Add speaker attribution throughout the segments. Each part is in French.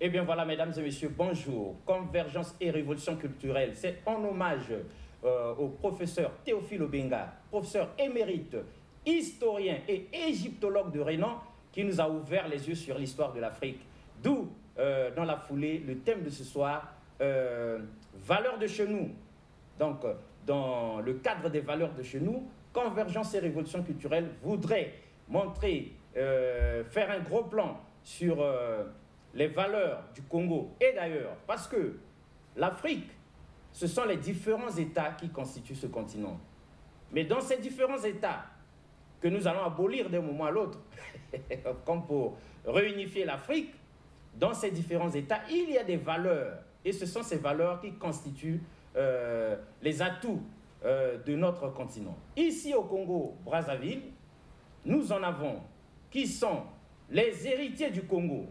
Speaker 1: Eh bien voilà, mesdames et messieurs, bonjour. Convergence et révolution culturelle, c'est en hommage au professeur Théophile Obenga, professeur émérite, historien et égyptologue de renom, qui nous a ouvert les yeux sur l'histoire de l'Afrique. D'où, dans la foulée, le thème de ce soir, valeurs de chez nous. Donc, dans le cadre des valeurs de chez nous, Convergence et révolution culturelle voudrait montrer, faire un gros plan sur les valeurs du Congo et d'ailleurs, parce que l'Afrique, ce sont les différents États qui constituent ce continent. Mais dans ces différents États que nous allons abolir d'un moment à l'autre, comme pour réunifier l'Afrique, dans ces différents États, il y a des valeurs. Et ce sont ces valeurs qui constituent les atouts de notre continent. Ici au Congo-Brazzaville, nous en avons qui sont les héritiers du Congo,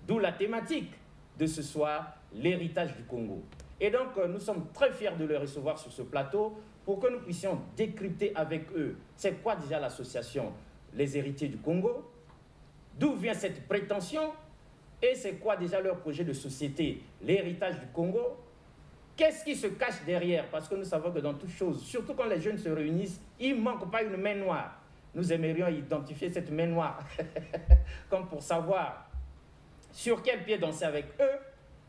Speaker 1: d'où la thématique de ce soir, l'héritage du Congo. Et donc, nous sommes très fiers de les recevoir sur ce plateau pour que nous puissions décrypter avec eux c'est quoi déjà l'association Les Héritiers du Congo, d'où vient cette prétention et c'est quoi déjà leur projet de société, l'héritage du Congo. Qu'est-ce qui se cache derrière? Parce que nous savons que dans toute chose, surtout quand les jeunes se réunissent, il ne manque pas une main noire. Nous aimerions identifier cette main noire, comme pour savoir sur quel pied danser avec eux.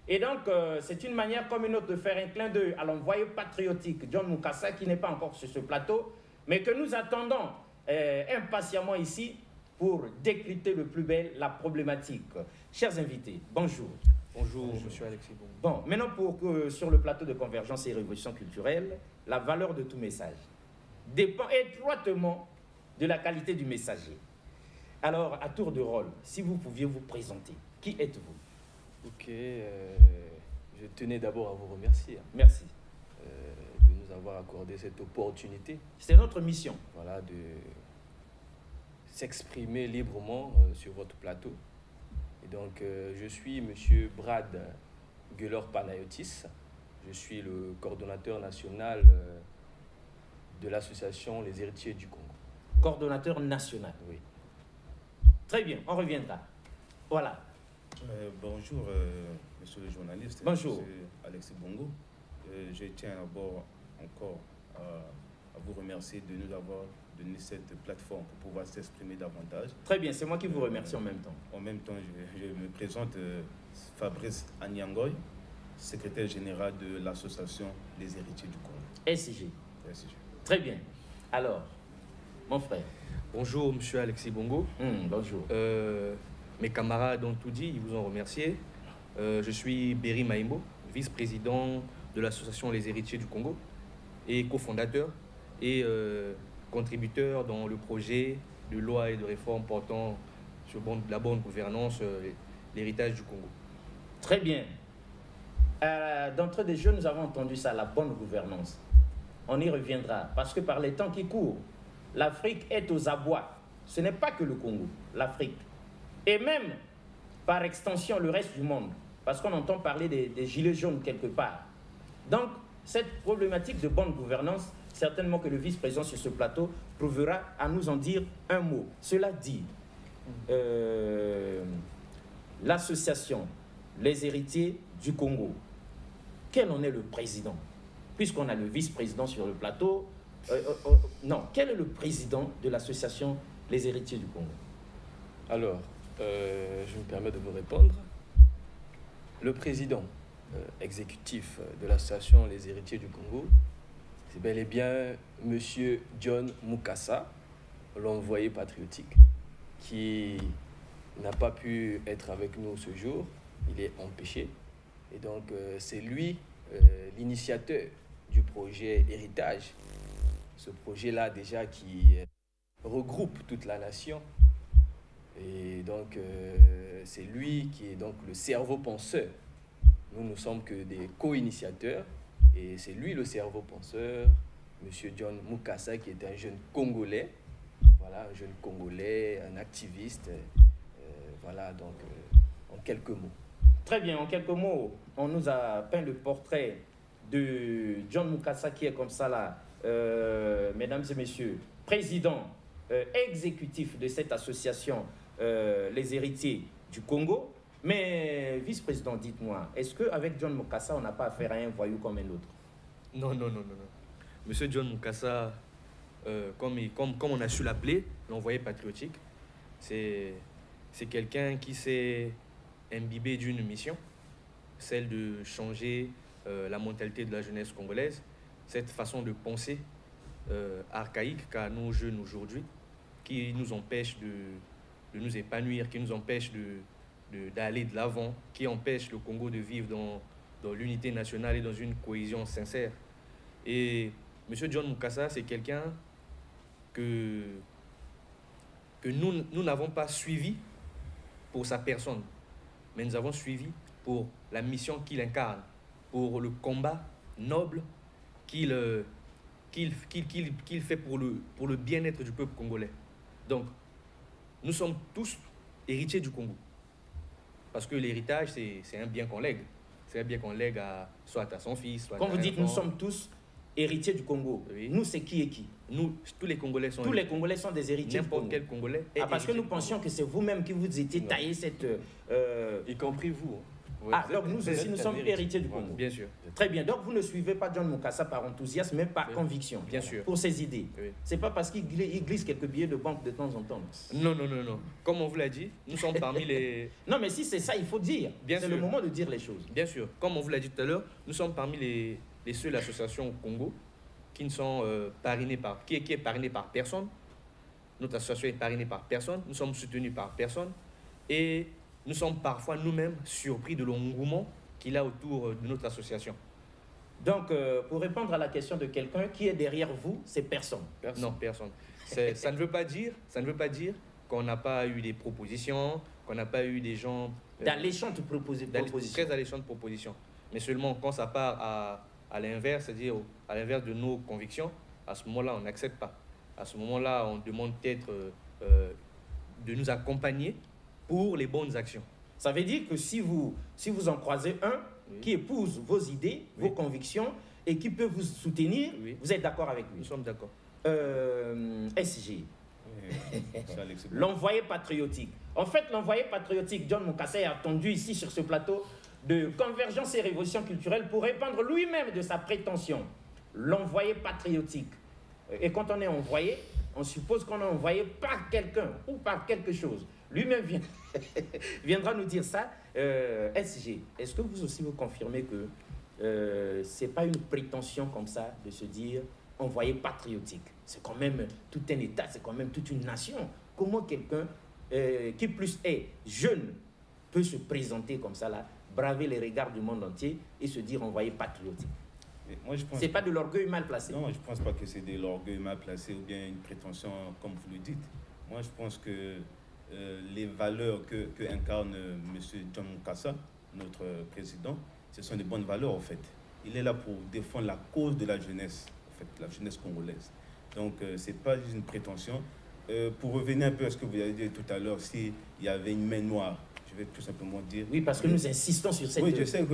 Speaker 1: Et donc, c'est une manière comme une autre de faire un clin d'œil à l'envoyé patriotique John Mukasa, qui n'est pas encore sur ce plateau, mais que nous attendons impatiemment ici pour décrypter le plus bel la problématique. Chers invités, bonjour.
Speaker 2: Bonjour, monsieur Alexis Bongo.
Speaker 1: Bon, maintenant pour que sur le plateau de Convergence et révolution culturelle, la valeur de tout message dépend étroitement de la qualité du messager. Alors, à tour de rôle, si vous pouviez vous présenter, qui êtes-vous?
Speaker 2: Ok, je tenais d'abord à vous remercier.
Speaker 1: Merci.
Speaker 2: De nous avoir accordé cette opportunité.
Speaker 1: C'est notre mission.
Speaker 2: Voilà, de s'exprimer librement sur votre plateau. Et donc, je suis monsieur Brad Gueller-Panayotis. Je suis le coordonnateur national de l'association Les Héritiers du Congo.
Speaker 1: Coordonnateur national.
Speaker 2: Oui.
Speaker 1: Très bien, on reviendra. Voilà.
Speaker 3: Bonjour, monsieur le journaliste.
Speaker 1: Bonjour.
Speaker 3: Monsieur Alexis Bongo. Je tiens d'abord encore à vous remercier de nous avoir donné cette plateforme pour pouvoir s'exprimer davantage.
Speaker 1: Très bien, c'est moi qui vous remercie en même temps.
Speaker 3: En même temps, je me présente Fabrice Anyangoy, secrétaire général de l'association Les Héritiers du Congo.
Speaker 1: SIG. Très bien. Alors, mon frère.
Speaker 2: Bonjour, monsieur Alexis Bongo.
Speaker 1: Bonjour.
Speaker 2: Mes camarades ont tout dit, ils vous ont remercié. Je suis Berry Maïmo, vice-président de l'association Les Héritiers du Congo et cofondateur et contributeur dans le projet de loi et de réforme portant sur la bonne gouvernance, l'héritage du Congo.
Speaker 1: Très bien. D'entrée des jeux, nous avons entendu ça, la bonne gouvernance. On y reviendra, parce que par les temps qui courent, l'Afrique est aux abois. Ce n'est pas que le Congo, l'Afrique. Et même, par extension, le reste du monde. Parce qu'on entend parler des gilets jaunes quelque part. Donc, cette problématique de bonne gouvernance, certainement que le vice-président sur ce plateau prouvera à nous en dire un mot. Cela dit, l'association Les Héritiers du Congo, quel en est le président? Puisqu'on a le vice-président sur le plateau, non, quel est le président de l'association Les Héritiers du Congo?
Speaker 2: Alors, je me permets de vous répondre. Le président exécutif de l'association Les Héritiers du Congo, c'est bel et bien monsieur John Mukasa, l'envoyé patriotique, qui n'a pas pu être avec nous ce jour. Il est empêché. Et donc, c'est lui l'initiateur du projet Héritage. Ce projet-là, déjà, qui regroupe toute la nation. Et donc, c'est lui qui est donc le cerveau penseur. Nous ne sommes que des co-initiateurs. Et c'est lui le cerveau penseur, M. John Mukasa, qui est un jeune Congolais. Voilà, un jeune Congolais, un activiste. Voilà, donc, en quelques mots.
Speaker 1: Très bien, en quelques mots, on nous a peint le portrait de John Mukasa, qui est comme ça là, mesdames et messieurs, président exécutif de cette association Les Héritiers du Congo. Mais, vice-président, dites-moi, est-ce qu'avec John Mukasa, on n'a pas affaire à un voyou comme un autre?
Speaker 2: Non, non, non, non, non. Monsieur John Mukasa, comme on a su l'appeler, l'envoyé patriotique, c'est quelqu'un qui s'est imbibé d'une mission, celle de changer la mentalité de la jeunesse congolaise, cette façon de penser archaïque qu'a nos jeunes aujourd'hui, qui nous empêche de nous épanouir, qui nous empêche d'aller de l'avant, qui empêche le Congo de vivre dans l'unité nationale et dans une cohésion sincère. Et M. John Mukasa, c'est quelqu'un que nous n'avons pas suivi pour sa personne, mais nous avons suivi pour la mission qu'il incarne, pour le combat noble qu'il fait pour le bien-être du peuple congolais. Donc, nous sommes tous héritiers du Congo. Parce que l'héritage, c'est un bien qu'on lègue. C'est un bien qu'on lègue soit à son fils, soit à
Speaker 1: Quand vous dites nous sommes tous héritiers du Congo,
Speaker 2: oui.
Speaker 1: Nous, c'est qui et qui?
Speaker 2: Nous, tous les Congolais sont
Speaker 1: Tous les Congolais sont des héritiers du Congo.
Speaker 2: N'importe quel Congolais est
Speaker 1: parce que
Speaker 2: héritier
Speaker 1: nous
Speaker 2: du
Speaker 1: pensions
Speaker 2: Congo.
Speaker 1: que c'est vous-même qui vous étiez
Speaker 2: Non.
Speaker 1: taillé cette...
Speaker 2: Y compris vous.
Speaker 1: donc nous aussi, nous sommes héritiers du Congo.
Speaker 2: Bien sûr.
Speaker 1: Très bien. Donc vous ne suivez pas John Mukasa par enthousiasme, mais par conviction.
Speaker 2: Bien sûr.
Speaker 1: Pour ses idées.
Speaker 2: Oui.
Speaker 1: C'est pas parce qu'il glisse quelques billets de banque de temps en temps.
Speaker 2: Non, non, non, non. Comme on vous l'a dit, nous sommes parmi les...
Speaker 1: Non, mais si c'est ça, il faut dire.
Speaker 2: Bien
Speaker 1: C'est
Speaker 2: sûr.
Speaker 1: le moment de dire les choses.
Speaker 2: Bien sûr. Comme on vous l'a dit tout à l'heure, nous sommes parmi les seules associations au Congo qui ne sont parrainées par... qui est parrainée par personne. Notre association est parrainée par personne. Nous sommes soutenus par personne. Et nous sommes parfois nous-mêmes surpris de l'engouement qu'il a autour de notre association.
Speaker 1: Donc, pour répondre à la question de quelqu'un, qui est derrière vous, c'est personne.
Speaker 2: Non, personne. Ça ne veut pas dire qu'on n'a pas eu des propositions, qu'on n'a pas eu des gens...
Speaker 1: D'alléchantes propositions.
Speaker 2: Très alléchantes propositions. Mais seulement quand ça part à l'inverse, c'est-à-dire à l'inverse de nos convictions, à ce moment-là, on n'accepte pas. À ce moment-là, on demande peut-être de nous accompagner pour les bonnes actions.
Speaker 1: Ça veut dire que si vous en croisez un
Speaker 2: Oui.
Speaker 1: qui épouse vos idées,
Speaker 2: Oui.
Speaker 1: vos convictions et qui peut vous soutenir,
Speaker 2: Oui.
Speaker 1: vous êtes d'accord avec
Speaker 2: Nous
Speaker 1: lui.
Speaker 2: sommes d'accord.
Speaker 1: SG,
Speaker 3: C'est Alex Eboué.
Speaker 1: l'envoyé patriotique. En fait, l'envoyé patriotique, John Mukasa, est attendu ici sur ce plateau de Convergence et Révolution culturelle pour répandre lui-même de sa prétention. L'envoyé patriotique. Et quand on est envoyé, on suppose qu'on est envoyé par quelqu'un ou par quelque chose. Lui-même viendra nous dire ça. SG, est-ce que vous aussi vous confirmez que ce n'est pas une prétention comme ça de se dire envoyé patriotique? C'est quand même tout un État, c'est quand même toute une nation. Comment quelqu'un qui plus est jeune peut se présenter comme ça, là, braver les regards du monde entier et se dire envoyé patriotique?
Speaker 3: Moi, je pense
Speaker 1: C'est pas de l'orgueil mal placé.
Speaker 3: Non, je ne pense pas que c'est de l'orgueil mal placé ou bien une prétention comme vous le dites. Moi, je pense que les valeurs que incarne M. John Mukasa, notre président, ce sont des bonnes valeurs en fait. Il est là pour défendre la cause de la jeunesse, en fait, la jeunesse congolaise. Donc, ce n'est pas juste une prétention. Pour revenir un peu à ce que vous avez dit tout à l'heure, s'il y avait une main noire, je vais tout simplement dire...
Speaker 1: Oui, parce que nous insistons sur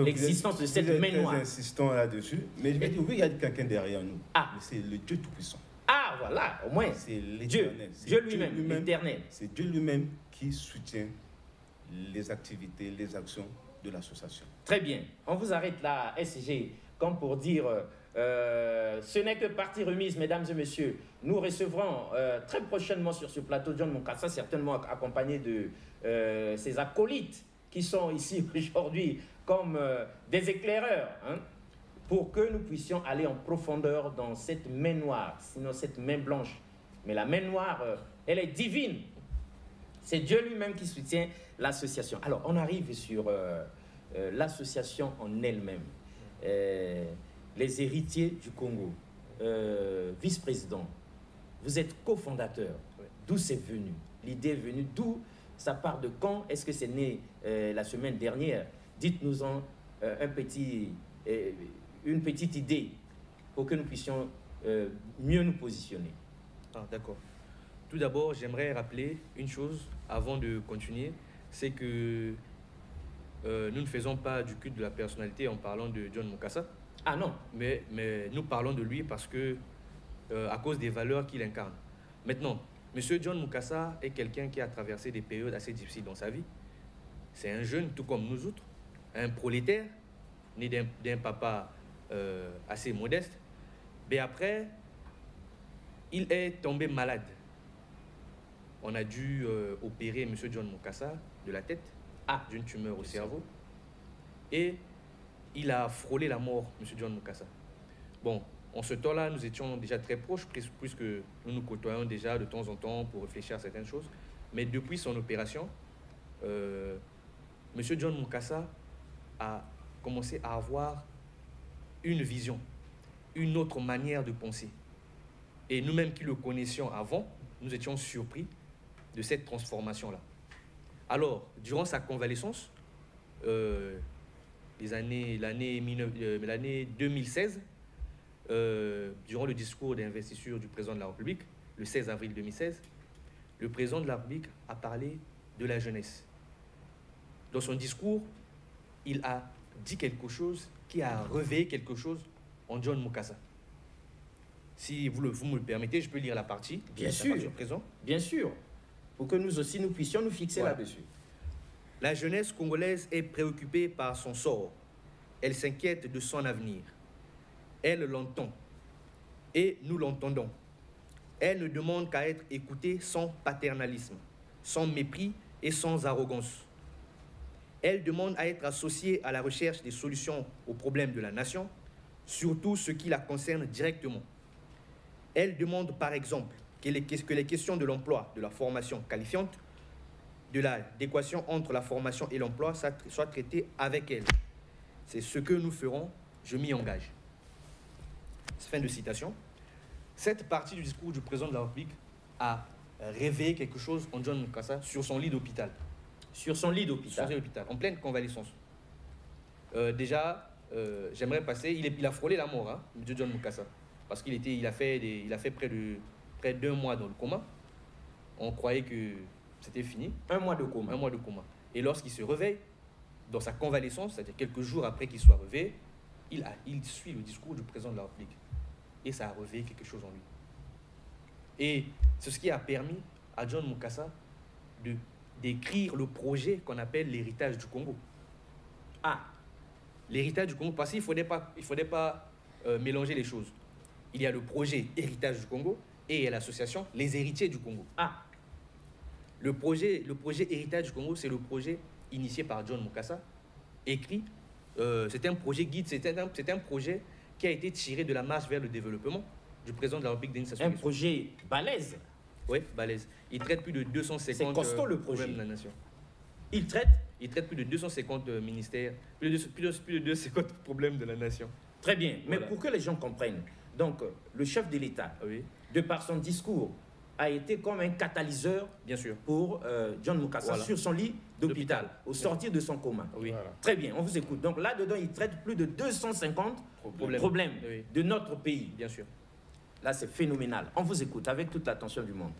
Speaker 1: l'existence de cette main noire.
Speaker 3: Nous insistons là-dessus, mais je vais dire, oui, il y a quelqu'un derrière nous.
Speaker 1: Ah.
Speaker 3: Mais c'est le Dieu Tout-Puissant.
Speaker 1: Ah, voilà, au moins.
Speaker 3: C'est
Speaker 1: Dieu,
Speaker 3: l'éternel. C'est
Speaker 1: Dieu lui-même, l'éternel.
Speaker 3: C'est Dieu lui-même qui soutient les activités, les actions de l'association.
Speaker 1: Très bien. On vous arrête là, SG, comme pour dire, ce n'est que partie remise, mesdames et messieurs. Nous recevrons très prochainement sur ce plateau John Mukasa, certainement accompagné de ses acolytes qui sont ici aujourd'hui comme des éclaireurs, hein, pour que nous puissions aller en profondeur dans cette main noire, sinon cette main blanche. Mais la main noire, elle est divine. C'est Dieu lui-même qui soutient l'association. Alors, on arrive sur l'association en elle-même. Les héritiers du Congo. Vice-président, vous êtes cofondateur.
Speaker 2: Oui.
Speaker 1: D'où c'est venu? L'idée est venue d'où? Ça part de quand? Est-ce que c'est né la semaine dernière? Dites-nous-en une petite idée pour que nous puissions mieux nous positionner.
Speaker 2: Ah, d'accord. Tout d'abord, j'aimerais rappeler une chose avant de continuer, c'est que nous ne faisons pas du culte de la personnalité en parlant de John Mukasa,
Speaker 1: Ah non,
Speaker 2: mais nous parlons de lui parce que, à cause des valeurs qu'il incarne. Maintenant, M. John Mukasa est quelqu'un qui a traversé des périodes assez difficiles dans sa vie. c'est un jeune, tout comme nous autres, un prolétaire, né d'un papa assez modeste. Mais après, il est tombé malade. On a dû opérer M. John Mukasa de la tête, d'une tumeur au cerveau. Et il a frôlé la mort, M. John Mukasa. Bon, en ce temps-là, nous étions déjà très proches, puisque nous nous côtoyons déjà de temps en temps pour réfléchir à certaines choses. Mais depuis son opération, M. John Mukasa a commencé à avoir une vision, une autre manière de penser. Et nous-mêmes qui le connaissions avant, nous étions surpris de cette transformation-là. Alors, durant sa convalescence, l'année 2016, durant le discours d'investiture du président de la République, le 16 avril 2016, le président de la République a parlé de la jeunesse. Dans son discours, il a dit quelque chose qui a réveillé quelque chose en John Mukasa. Si vous me le permettez, je peux lire la partie.
Speaker 1: Bien sûr, bien sûr, pour que nous aussi nous puissions nous fixer là-dessus.
Speaker 2: La jeunesse congolaise est préoccupée par son sort. Elle s'inquiète de son avenir. Elle l'entend et nous l'entendons. Elle ne demande qu'à être écoutée sans paternalisme, sans mépris et sans arrogance. Elle demande à être associée à la recherche des solutions aux problèmes de la nation, surtout ceux qui la concernent directement. Elle demande par exemple que les questions de l'emploi, de la formation qualifiante, de l'adéquation entre la formation et l'emploi soient traitées avec elle. C'est ce que nous ferons, je m'y engage. Fin de citation. Cette partie du discours du président de la République a réveillé quelque chose en John Mukasa sur son lit d'hôpital.
Speaker 1: Sur son lit d'hôpital.
Speaker 2: En pleine convalescence. J'aimerais passer, il a frôlé la mort, M. John Mukasa, parce qu'il a fait près d'1 mois dans le coma. On croyait que c'était fini.
Speaker 1: 1 mois de coma.
Speaker 2: 1 mois de coma. Et lorsqu'il se réveille, dans sa convalescence, c'est-à-dire quelques jours après qu'il soit réveillé, il suit le discours du président de la République. Et ça a réveillé quelque chose en lui. Et c'est ce qui a permis à John Mukasa d'écrire le projet qu'on appelle l'héritage du Congo. L'héritage du Congo, parce qu'il ne faudrait pas mélanger les choses. Il y a le projet héritage du Congo et il y a l'association les héritiers du Congo. Le projet héritage du Congo, c'est le projet initié par John Mukasa, écrit. C'est un projet guide, c'est un projet qui a été tiré de la marche vers le développement du président de la République Denis Sassou Nguesso.
Speaker 1: Un projet balèze.
Speaker 2: Oui, balèze. Il traite plus de 250 problèmes de la nation. Il traite plus de 250 ministères, plus de 250 problèmes de la nation.
Speaker 1: Très bien, mais pour que les gens comprennent, donc le chef de l'État, de par son discours, a été comme un catalyseur,
Speaker 2: bien sûr,
Speaker 1: pour John Mukasa sur son lit d'hôpital, au sortir de son coma. Très bien, on vous écoute. Donc là-dedans, il traite plus de 250 problèmes de notre pays.
Speaker 2: Bien sûr.
Speaker 1: Là, c'est phénoménal. On vous écoute avec toute l'attention du monde.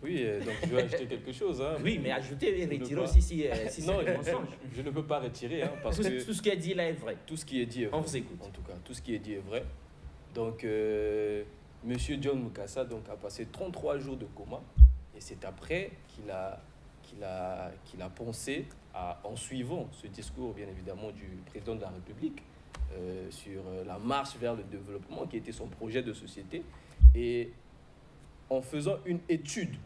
Speaker 2: Oui, donc je vais ajouter quelque chose.
Speaker 1: Oui, mais ajouter et retirer aussi si c'est un mensonge.
Speaker 2: Je ne peux pas retirer. Parce
Speaker 1: que tout ce qui est dit là est vrai.
Speaker 2: Tout ce qui est dit est vrai.
Speaker 1: On vous écoute.
Speaker 2: En tout cas, tout ce qui est dit est vrai. Donc, Monsieur John Mukasa a passé 33 jours de coma. Et c'est après qu'il a pensé, en suivant ce discours, bien évidemment, du président de la République, sur la marche vers le développement, qui était son projet de société. Et en faisant une étude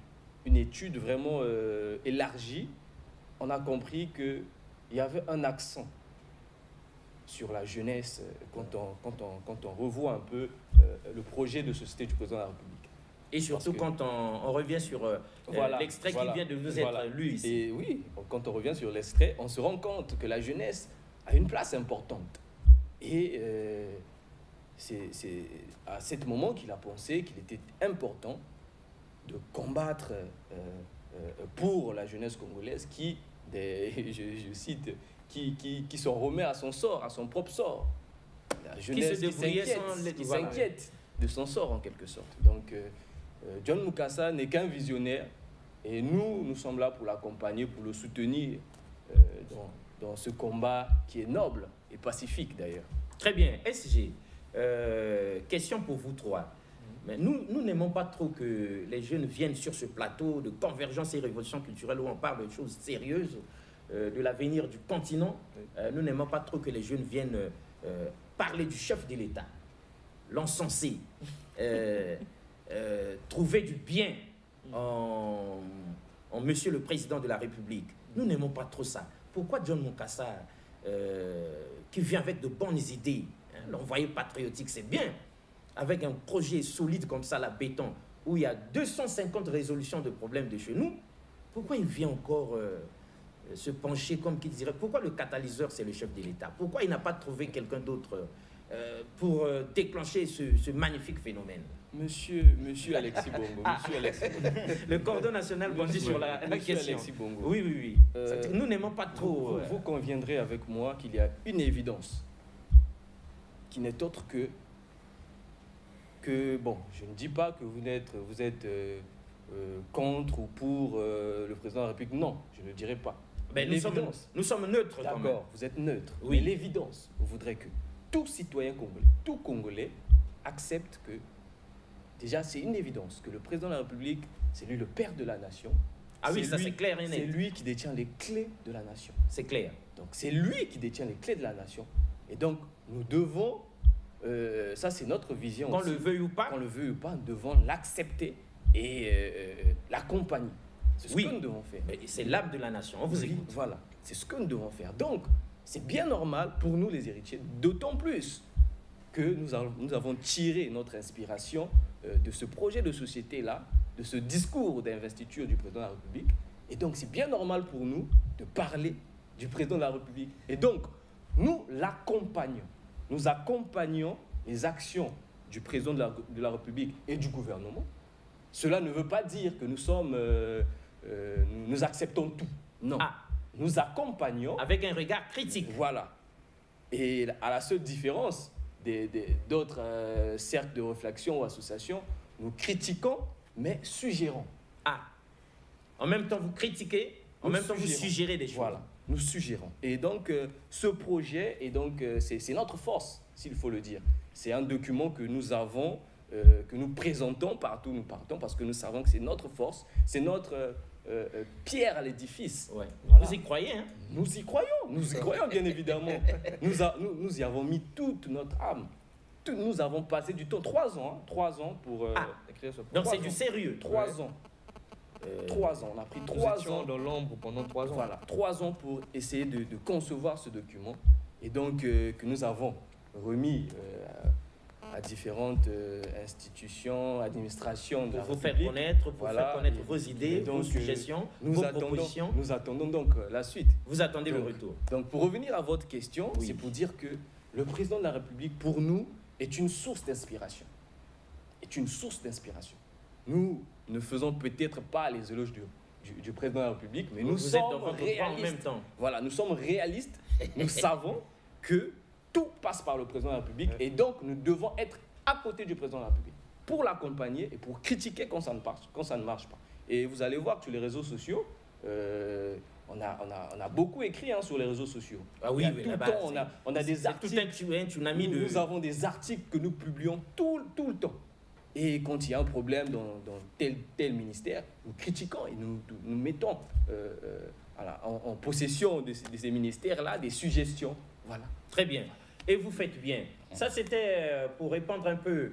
Speaker 2: vraiment élargie, on a compris qu'il y avait un accent sur la jeunesse quand on revoit un peu le projet de société du président de la République.
Speaker 1: Et surtout quand on revient sur l'extrait qui vient de nous être lu ici.
Speaker 2: Et oui, quand on revient sur l'extrait, on se rend compte que la jeunesse a une place importante. Et c'est à ce moment qu'il a pensé qu'il était important de combattre pour la jeunesse congolaise qui, je cite, qui s'en remet à son sort, à son propre sort. La jeunesse qui s'inquiète de son sort en quelque sorte. Donc John Mukasa n'est qu'un visionnaire et nous sommes là pour l'accompagner, pour le soutenir dans ce combat qui est noble et pacifique d'ailleurs.
Speaker 1: Très bien. SG, question pour vous trois. Mais nous n'aimons pas trop que les jeunes viennent sur ce plateau de convergence et révolution culturelle où on parle de choses sérieuses de l'avenir du continent. Nous n'aimons pas trop que les jeunes viennent parler du chef de l'État, l'encenser, trouver du bien en Monsieur le Président de la République. Nous n'aimons pas trop ça. Pourquoi John Moukassa, qui vient avec de bonnes idées, hein, l'envoyé patriotique, c'est bien, avec un projet solide comme ça, la béton, où il y a 250 résolutions de problèmes de chez nous, pourquoi il vient encore se pencher comme qui dirait, pourquoi le catalyseur c'est le chef de l'État? Pourquoi il n'a pas trouvé quelqu'un d'autre pour déclencher ce magnifique phénomène?
Speaker 2: Monsieur Alexis Bongo, monsieur Alexis Bongo.
Speaker 1: Le cordon national bondit sur la question.
Speaker 2: Alexis Bongo.
Speaker 1: Oui, oui, oui. Nous n'aimons pas trop.
Speaker 2: Vous conviendrez avec moi qu'il y a une évidence qui n'est autre que bon, je ne dis pas que vous êtes contre ou pour le président de la République. Non, je ne dirais pas.
Speaker 1: Mais nous sommes neutres quand même.
Speaker 2: D'accord, vous êtes neutre.
Speaker 1: Oui.
Speaker 2: Mais l'évidence voudrait que tout citoyen congolais, tout Congolais accepte que déjà, c'est une évidence que le président de la République, c'est lui le père de la nation.
Speaker 1: Ah oui, ça c'est clair et net.
Speaker 2: C'est lui qui détient les clés de la nation.
Speaker 1: C'est clair.
Speaker 2: Donc, c'est lui qui détient les clés de la nation. Et donc, nous devons, ça c'est notre vision
Speaker 1: Qu'on
Speaker 2: aussi.
Speaker 1: le veuille ou pas.
Speaker 2: Qu'on le veuille ou pas, nous devons l'accepter et l'accompagner. C'est ce que nous devons faire.
Speaker 1: C'est l'âme de la nation, on vous écoute.
Speaker 2: Voilà, c'est ce que nous devons faire. Donc, c'est bien normal pour nous les héritiers, d'autant plus que nous avons tiré notre inspiration de ce projet de société-là, de ce discours d'investiture du président de la République. Et donc, c'est bien normal pour nous de parler du président de la République. Et donc, nous l'accompagnons. Nous accompagnons les actions du président de la République et du gouvernement. Cela ne veut pas dire que nous acceptons tout. Non. Nous accompagnons.
Speaker 1: Avec un regard critique.
Speaker 2: Voilà. Et à la seule différence d'autres cercles de réflexion ou associations, nous critiquons, mais suggérons.
Speaker 1: En même temps, vous critiquez, en même temps, vous suggérez des choses.
Speaker 2: Voilà, nous suggérons. Et donc, ce projet, c'est notre force, s'il faut le dire. C'est un document que nous avons, que nous présentons partout où nous partons, parce que nous savons que c'est notre force, c'est notre pierre à l'édifice.
Speaker 1: Ouais.
Speaker 2: Voilà.
Speaker 1: Vous y croyez, hein?
Speaker 2: Nous y croyons bien évidemment. Nous y avons mis toute notre âme. Nous avons passé du temps, 3 ans pour écrire ce projet.
Speaker 1: Donc c'est du sérieux.
Speaker 2: 3 ans. 3 ans, on a pris 3 ans
Speaker 4: dans l'ombre pendant 3 ans.
Speaker 2: Voilà, 3 ans pour essayer de concevoir ce document. Et donc que nous avons remis à différentes institutions, administrations de la
Speaker 1: Pour vous faire
Speaker 2: République.
Speaker 1: connaître, pour faire connaître vos idées,
Speaker 2: donc,
Speaker 1: vos suggestions, vos propositions.
Speaker 2: Nous attendons donc la suite.
Speaker 1: Vous attendez le retour.
Speaker 2: Donc pour revenir à votre question, c'est pour dire que le président de la République, pour nous, est une source d'inspiration. Nous ne faisons peut-être pas les éloges du président de la République, mais nous sommes réalistes.
Speaker 1: En même temps.
Speaker 2: Voilà, nous sommes réalistes. Nous savons que tout passe par le président de la République et donc nous devons être à côté du président de la République pour l'accompagner et pour critiquer quand ça ne marche pas. Et vous allez voir que sur les réseaux sociaux, on a beaucoup écrit sur les réseaux sociaux.
Speaker 1: Ah oui,
Speaker 2: tout le temps, on a des articles. Nous avons des articles que nous publions tout le temps. Et quand il y a un problème dans tel ministère, nous critiquons et nous mettons en possession de ces ministères-là des suggestions. Voilà.
Speaker 1: Très bien. Et vous faites bien. Ça, c'était pour répondre un peu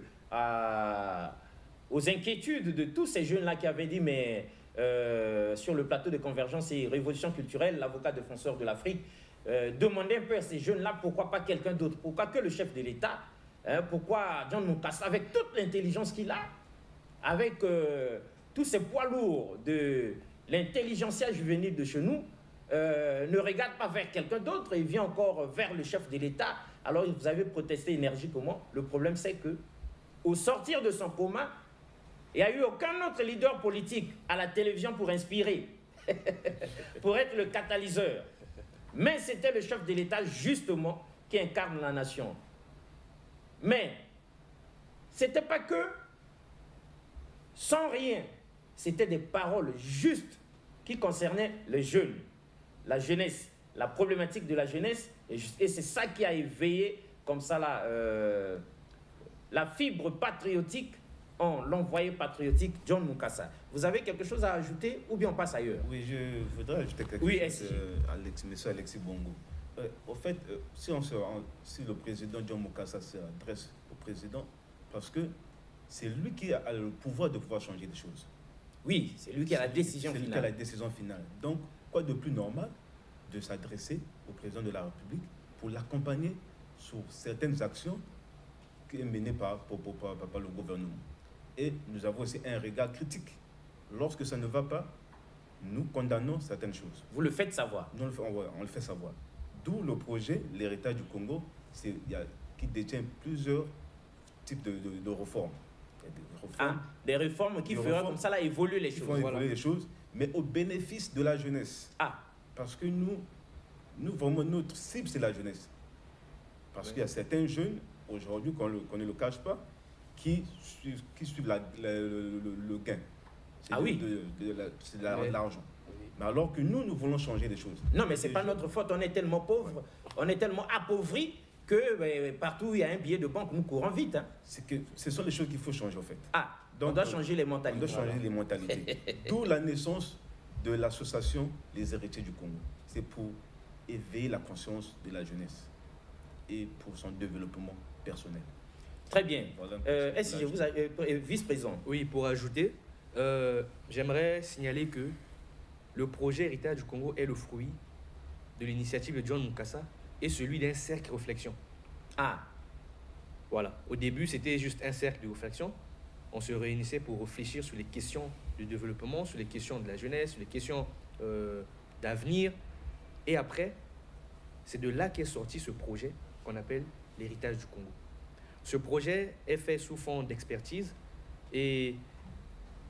Speaker 1: aux inquiétudes de tous ces jeunes-là qui avaient dit, mais sur le plateau de Convergence et Révolution culturelle, l'avocat défenseur de l'Afrique, demandait un peu à ces jeunes-là, pourquoi pas quelqu'un d'autre? Pourquoi que le chef de l'État? Pourquoi John Moukassa, avec toute l'intelligence qu'il a, avec tous ces poids lourds de l'intelligentsia juvénile de chez nous, ne regarde pas vers quelqu'un d'autre et vient encore vers le chef de l'État? Alors vous avez protesté énergiquement. Le problème, c'est que au sortir de son coma, il n'y a eu aucun autre leader politique à la télévision pour inspirer, pour être le catalyseur. Mais c'était le chef de l'État, justement, qui incarne la nation. Mais ce n'était pas que sans rien, c'était des paroles justes qui concernaient les jeunes, la jeunesse, la problématique de la jeunesse, et c'est ça qui a éveillé comme ça la fibre patriotique en l'envoyé patriotique John Mukasa. Vous avez quelque chose à ajouter ou bien on passe ailleurs?
Speaker 3: Oui, je voudrais ajouter quelque chose, monsieur Alexis Bongo. Au fait, si le président John Mukasa s'adresse au président, parce que c'est lui qui a le pouvoir de pouvoir changer les choses.
Speaker 1: Oui, c'est lui qui a la décision finale.
Speaker 3: C'est lui qui a la décision finale. Donc, quoi de plus normal de s'adresser au président de la République pour l'accompagner sur certaines actions qui sont menées par le gouvernement. Et nous avons aussi un regard critique. Lorsque ça ne va pas, nous condamnons certaines choses.
Speaker 1: Vous le faites savoir?
Speaker 3: Nous, on le fait savoir. D'où le projet, l'héritage du Congo, qui détient plusieurs types de réformes.
Speaker 1: Des réformes qui feront comme ça là, évoluer les choses.
Speaker 3: Évoluer les choses, mais au bénéfice de la jeunesse. Parce que nous vraiment, notre cible, c'est la jeunesse. Parce qu'il y a certains jeunes, aujourd'hui, qu'on ne le cache pas, qui suivent le gain. C'est l'argent. Mais alors que nous voulons changer les choses.
Speaker 1: Non, mais ce n'est pas notre faute. On est tellement pauvres, on est tellement appauvris que partout où il y a un billet de banque, nous courons vite. Hein.
Speaker 3: Ce sont les choses qu'il faut changer, en fait.
Speaker 1: Donc, on doit changer les mentalités.
Speaker 3: On doit changer les mentalités. D'où la naissance de l'association Les Héritiers du Congo. C'est pour éveiller la conscience de la jeunesse et pour son développement personnel.
Speaker 1: Très bien. Est-ce que vous vice-président?
Speaker 2: Oui, pour ajouter, j'aimerais signaler que le projet Héritage du Congo est le fruit de l'initiative de John Mukasa et celui d'un cercle de réflexion. Voilà. Au début, c'était juste un cercle de réflexion. On se réunissait pour réfléchir sur les questions du développement, sur les questions de la jeunesse, sur les questions d'avenir. Et après, c'est de là qu'est sorti ce projet qu'on appelle l'Héritage du Congo. Ce projet est fait sous forme d'expertise et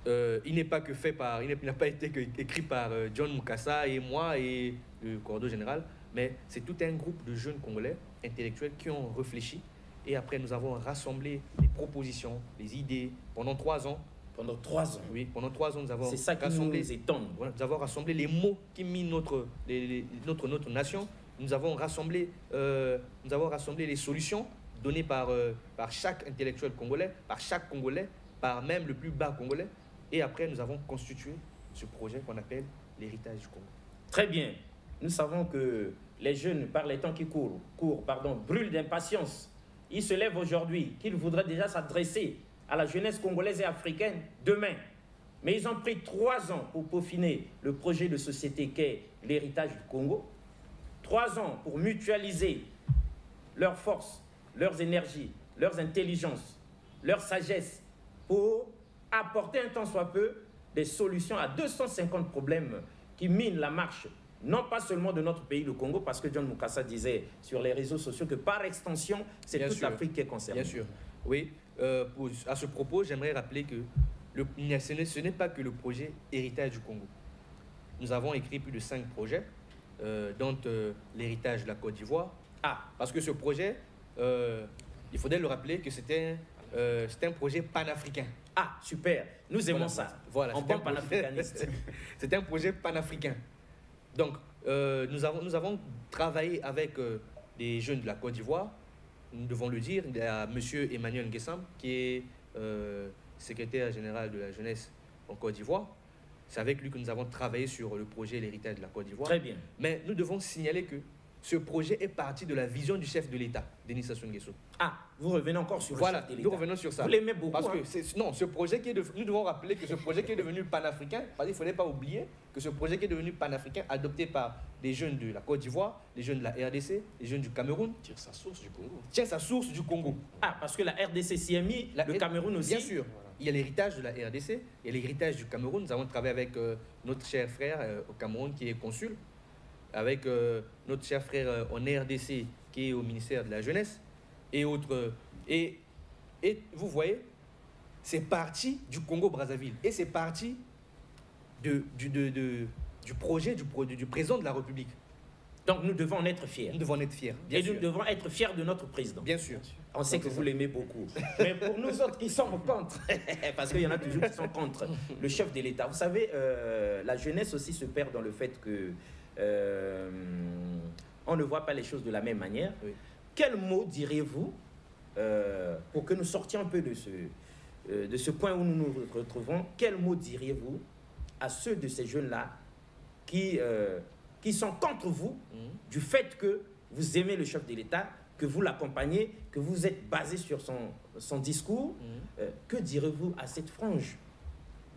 Speaker 2: il n'est pas que fait par, il n'a pas été écrit par John Mukasa et moi et le coordonnateur général, mais c'est tout un groupe de jeunes Congolais intellectuels qui ont réfléchi et après nous avons rassemblé les propositions, les idées pendant 3 ans.
Speaker 1: Pendant 3 ans?
Speaker 2: Oui, pendant 3 ans, nous avons
Speaker 1: c'est ça qui
Speaker 2: rassemblé,
Speaker 1: nous étonne.
Speaker 2: Voilà, nous avons rassemblé les mots qui minent notre nation. Nous avons rassemblé les solutions données par chaque intellectuel congolais, par chaque Congolais, par même le plus bas Congolais. Et après, nous avons constitué ce projet qu'on appelle l'Héritage du Congo.
Speaker 1: Très bien. Nous savons que les jeunes, par les temps qui brûlent d'impatience. Ils se lèvent aujourd'hui, qu'ils voudraient déjà s'adresser à la jeunesse congolaise et africaine demain. Mais ils ont pris 3 ans pour peaufiner le projet de société qu'est l'Héritage du Congo. 3 ans pour mutualiser leurs forces, leurs énergies, leurs intelligences, leur sagesse, pour apporter un tant soit peu des solutions à 250 problèmes qui minent la marche, non pas seulement de notre pays, le Congo, parce que John Mukasa disait sur les réseaux sociaux que par extension, c'est toute l'Afrique qui est concernée.
Speaker 2: Bien sûr, oui. À ce propos, j'aimerais rappeler que ce n'est pas que le projet Héritage du Congo. Nous avons écrit plus de 5 projets, dont l'héritage de la Côte d'Ivoire. Parce que ce projet, il faudrait le rappeler que c'était un projet panafricain.
Speaker 1: Super, nous aimons ça.
Speaker 2: Voilà,
Speaker 1: en bon panafricaniste.
Speaker 2: C'est un projet panafricain. Donc, nous avons travaillé avec des jeunes de la Côte d'Ivoire. Nous devons le dire. Il y a M. Emmanuel Nguessam, qui est secrétaire général de la jeunesse en Côte d'Ivoire. C'est avec lui que nous avons travaillé sur le projet L'Héritage de la Côte d'Ivoire.
Speaker 1: Très bien.
Speaker 2: Mais nous devons signaler que ce projet est parti de la vision du chef de l'État, Denis Sassou Nguesso.
Speaker 1: Vous revenez encore sur le chef de l'État.
Speaker 2: Nous revenons sur ça.
Speaker 1: Vous l'aimez beaucoup.
Speaker 2: Parce que non, ce projet nous devons rappeler que ce projet qui est devenu panafricain, parce qu'il ne fallait pas oublier que ce projet qui est devenu panafricain, adopté par des jeunes de la Côte d'Ivoire, les jeunes de la RDC, les jeunes du Cameroun,
Speaker 4: tire sa source du Congo.
Speaker 2: Tient sa source du Congo.
Speaker 1: Parce que la RDC s'y est mis, le Cameroun aussi.
Speaker 2: Bien sûr. Il y a l'héritage de la RDC et l'héritage du Cameroun. Nous avons travaillé avec notre cher frère au Cameroun qui est consul, avec notre cher frère en RDC qui est au ministère de la Jeunesse et autres. Et vous voyez, c'est parti du Congo-Brazzaville et c'est parti du projet du président de la République.
Speaker 1: Donc nous devons en être fiers.
Speaker 2: Nous devons en être fiers.
Speaker 1: Et nous devons être fiers de notre président.
Speaker 2: Bien sûr.
Speaker 1: On sait que vous l'aimez beaucoup. Mais pour nous autres qui sommes contre, parce qu'il y en a toujours qui sont contre, le chef de l'État. Vous savez, la jeunesse aussi se perd dans le fait que on ne voit pas les choses de la même manière.
Speaker 2: Oui.
Speaker 1: Quel mot diriez-vous pour que nous sortions un peu de de ce point où nous nous retrouvons, quel mot diriez-vous à ceux de ces jeunes-là qui sont contre vous du fait que vous aimez le chef de l'État, que vous l'accompagnez, que vous êtes basé sur son discours? Que direz-vous à cette frange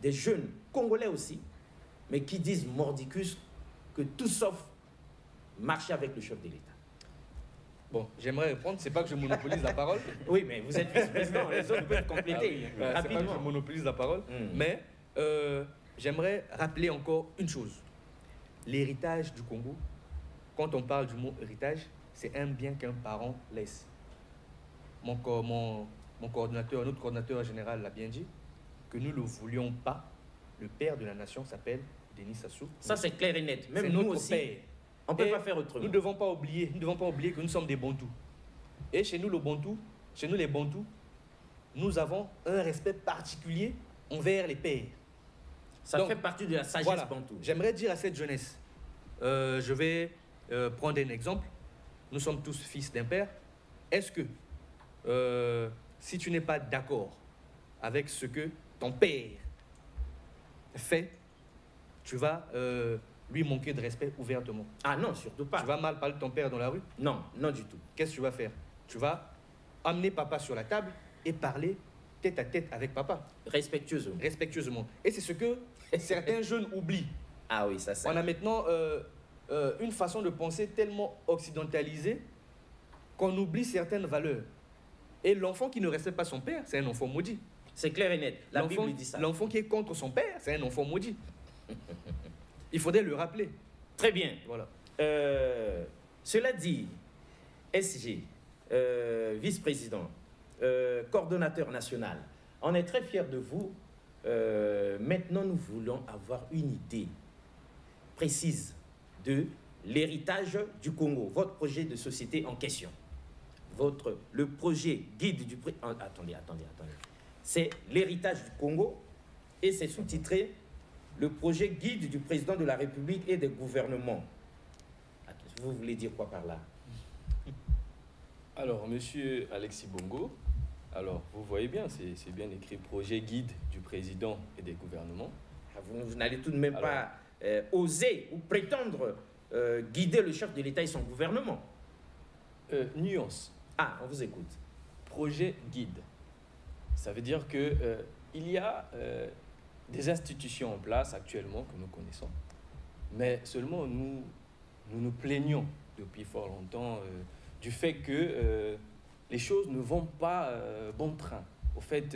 Speaker 1: des jeunes Congolais aussi, mais qui disent mordicus que tout sauf marcher avec le chef de l'État?
Speaker 2: Bon, j'aimerais répondre, c'est pas que je monopolise la parole.
Speaker 1: Oui, mais vous êtes vice-président, les autres peuvent compléter
Speaker 2: C'est pas que je monopolise la parole, mais j'aimerais rappeler encore une chose. L'héritage du Congo, quand on parle du mot héritage, c'est un bien qu'un parent laisse. Mon coordinateur, notre coordinateur général l'a bien dit, que nous ne le voulions pas, le père de la nation s'appelle Denis Sassou.
Speaker 1: Ça, c'est clair et net. Même
Speaker 2: c'est
Speaker 1: nous
Speaker 2: notre
Speaker 1: aussi,
Speaker 2: père.
Speaker 1: on ne peut pas faire autrement.
Speaker 2: Nous ne devons pas oublier que nous sommes des Bantous. Et chez nous, les Bantous, nous avons un respect particulier envers les pères.
Speaker 1: Ça
Speaker 2: Donc,
Speaker 1: fait partie de la sagesse
Speaker 2: voilà.
Speaker 1: bantou.
Speaker 2: J'aimerais dire à cette jeunesse, je vais prendre un exemple. Nous sommes tous fils d'un père. Est-ce que, si tu n'es pas d'accord avec ce que ton père fait, tu vas lui manquer de respect ouvertement?
Speaker 1: Ah non, surtout pas.
Speaker 2: Tu vas mal parler de ton père dans la rue?
Speaker 1: Non, non du tout.
Speaker 2: Qu'est-ce que tu vas faire? Tu vas amener papa sur la table et parler tête à tête avec papa.
Speaker 1: Respectueusement.
Speaker 2: Respectueusement. Et c'est ce que certains jeunes oublient.
Speaker 1: Ah oui, ça.
Speaker 2: On a maintenant une façon de penser tellement occidentalisée qu'on oublie certaines valeurs. Et l'enfant qui ne respecte pas son père, c'est un enfant maudit.
Speaker 1: C'est clair et net. La Bible dit ça.
Speaker 2: L'enfant qui est contre son père, c'est un enfant maudit. Il faudrait le rappeler.
Speaker 1: Très bien.
Speaker 2: Voilà.
Speaker 1: Cela dit, SG, vice-président, coordonnateur national, on est très fiers de vous. Maintenant, nous voulons avoir une idée précise de l'héritage du Congo, votre projet de société en question. Le projet guide du... Attendez. C'est l'héritage du Congo et c'est sous-titré le projet guide du président de la République et des gouvernements. Vous voulez dire quoi par là?
Speaker 2: Alors, monsieur Alexis Bongo, alors vous voyez bien, c'est bien écrit projet guide du président et des gouvernements.
Speaker 1: Vous n'allez tout de même pas oser ou prétendre guider le chef de l'État et son gouvernement.
Speaker 2: Nuance.
Speaker 1: Ah, on vous écoute.
Speaker 2: Projet guide. Ça veut dire que il y a des institutions en place actuellement que nous connaissons, mais seulement nous nous plaignons depuis fort longtemps du fait que les choses ne vont pas bon train. Au fait,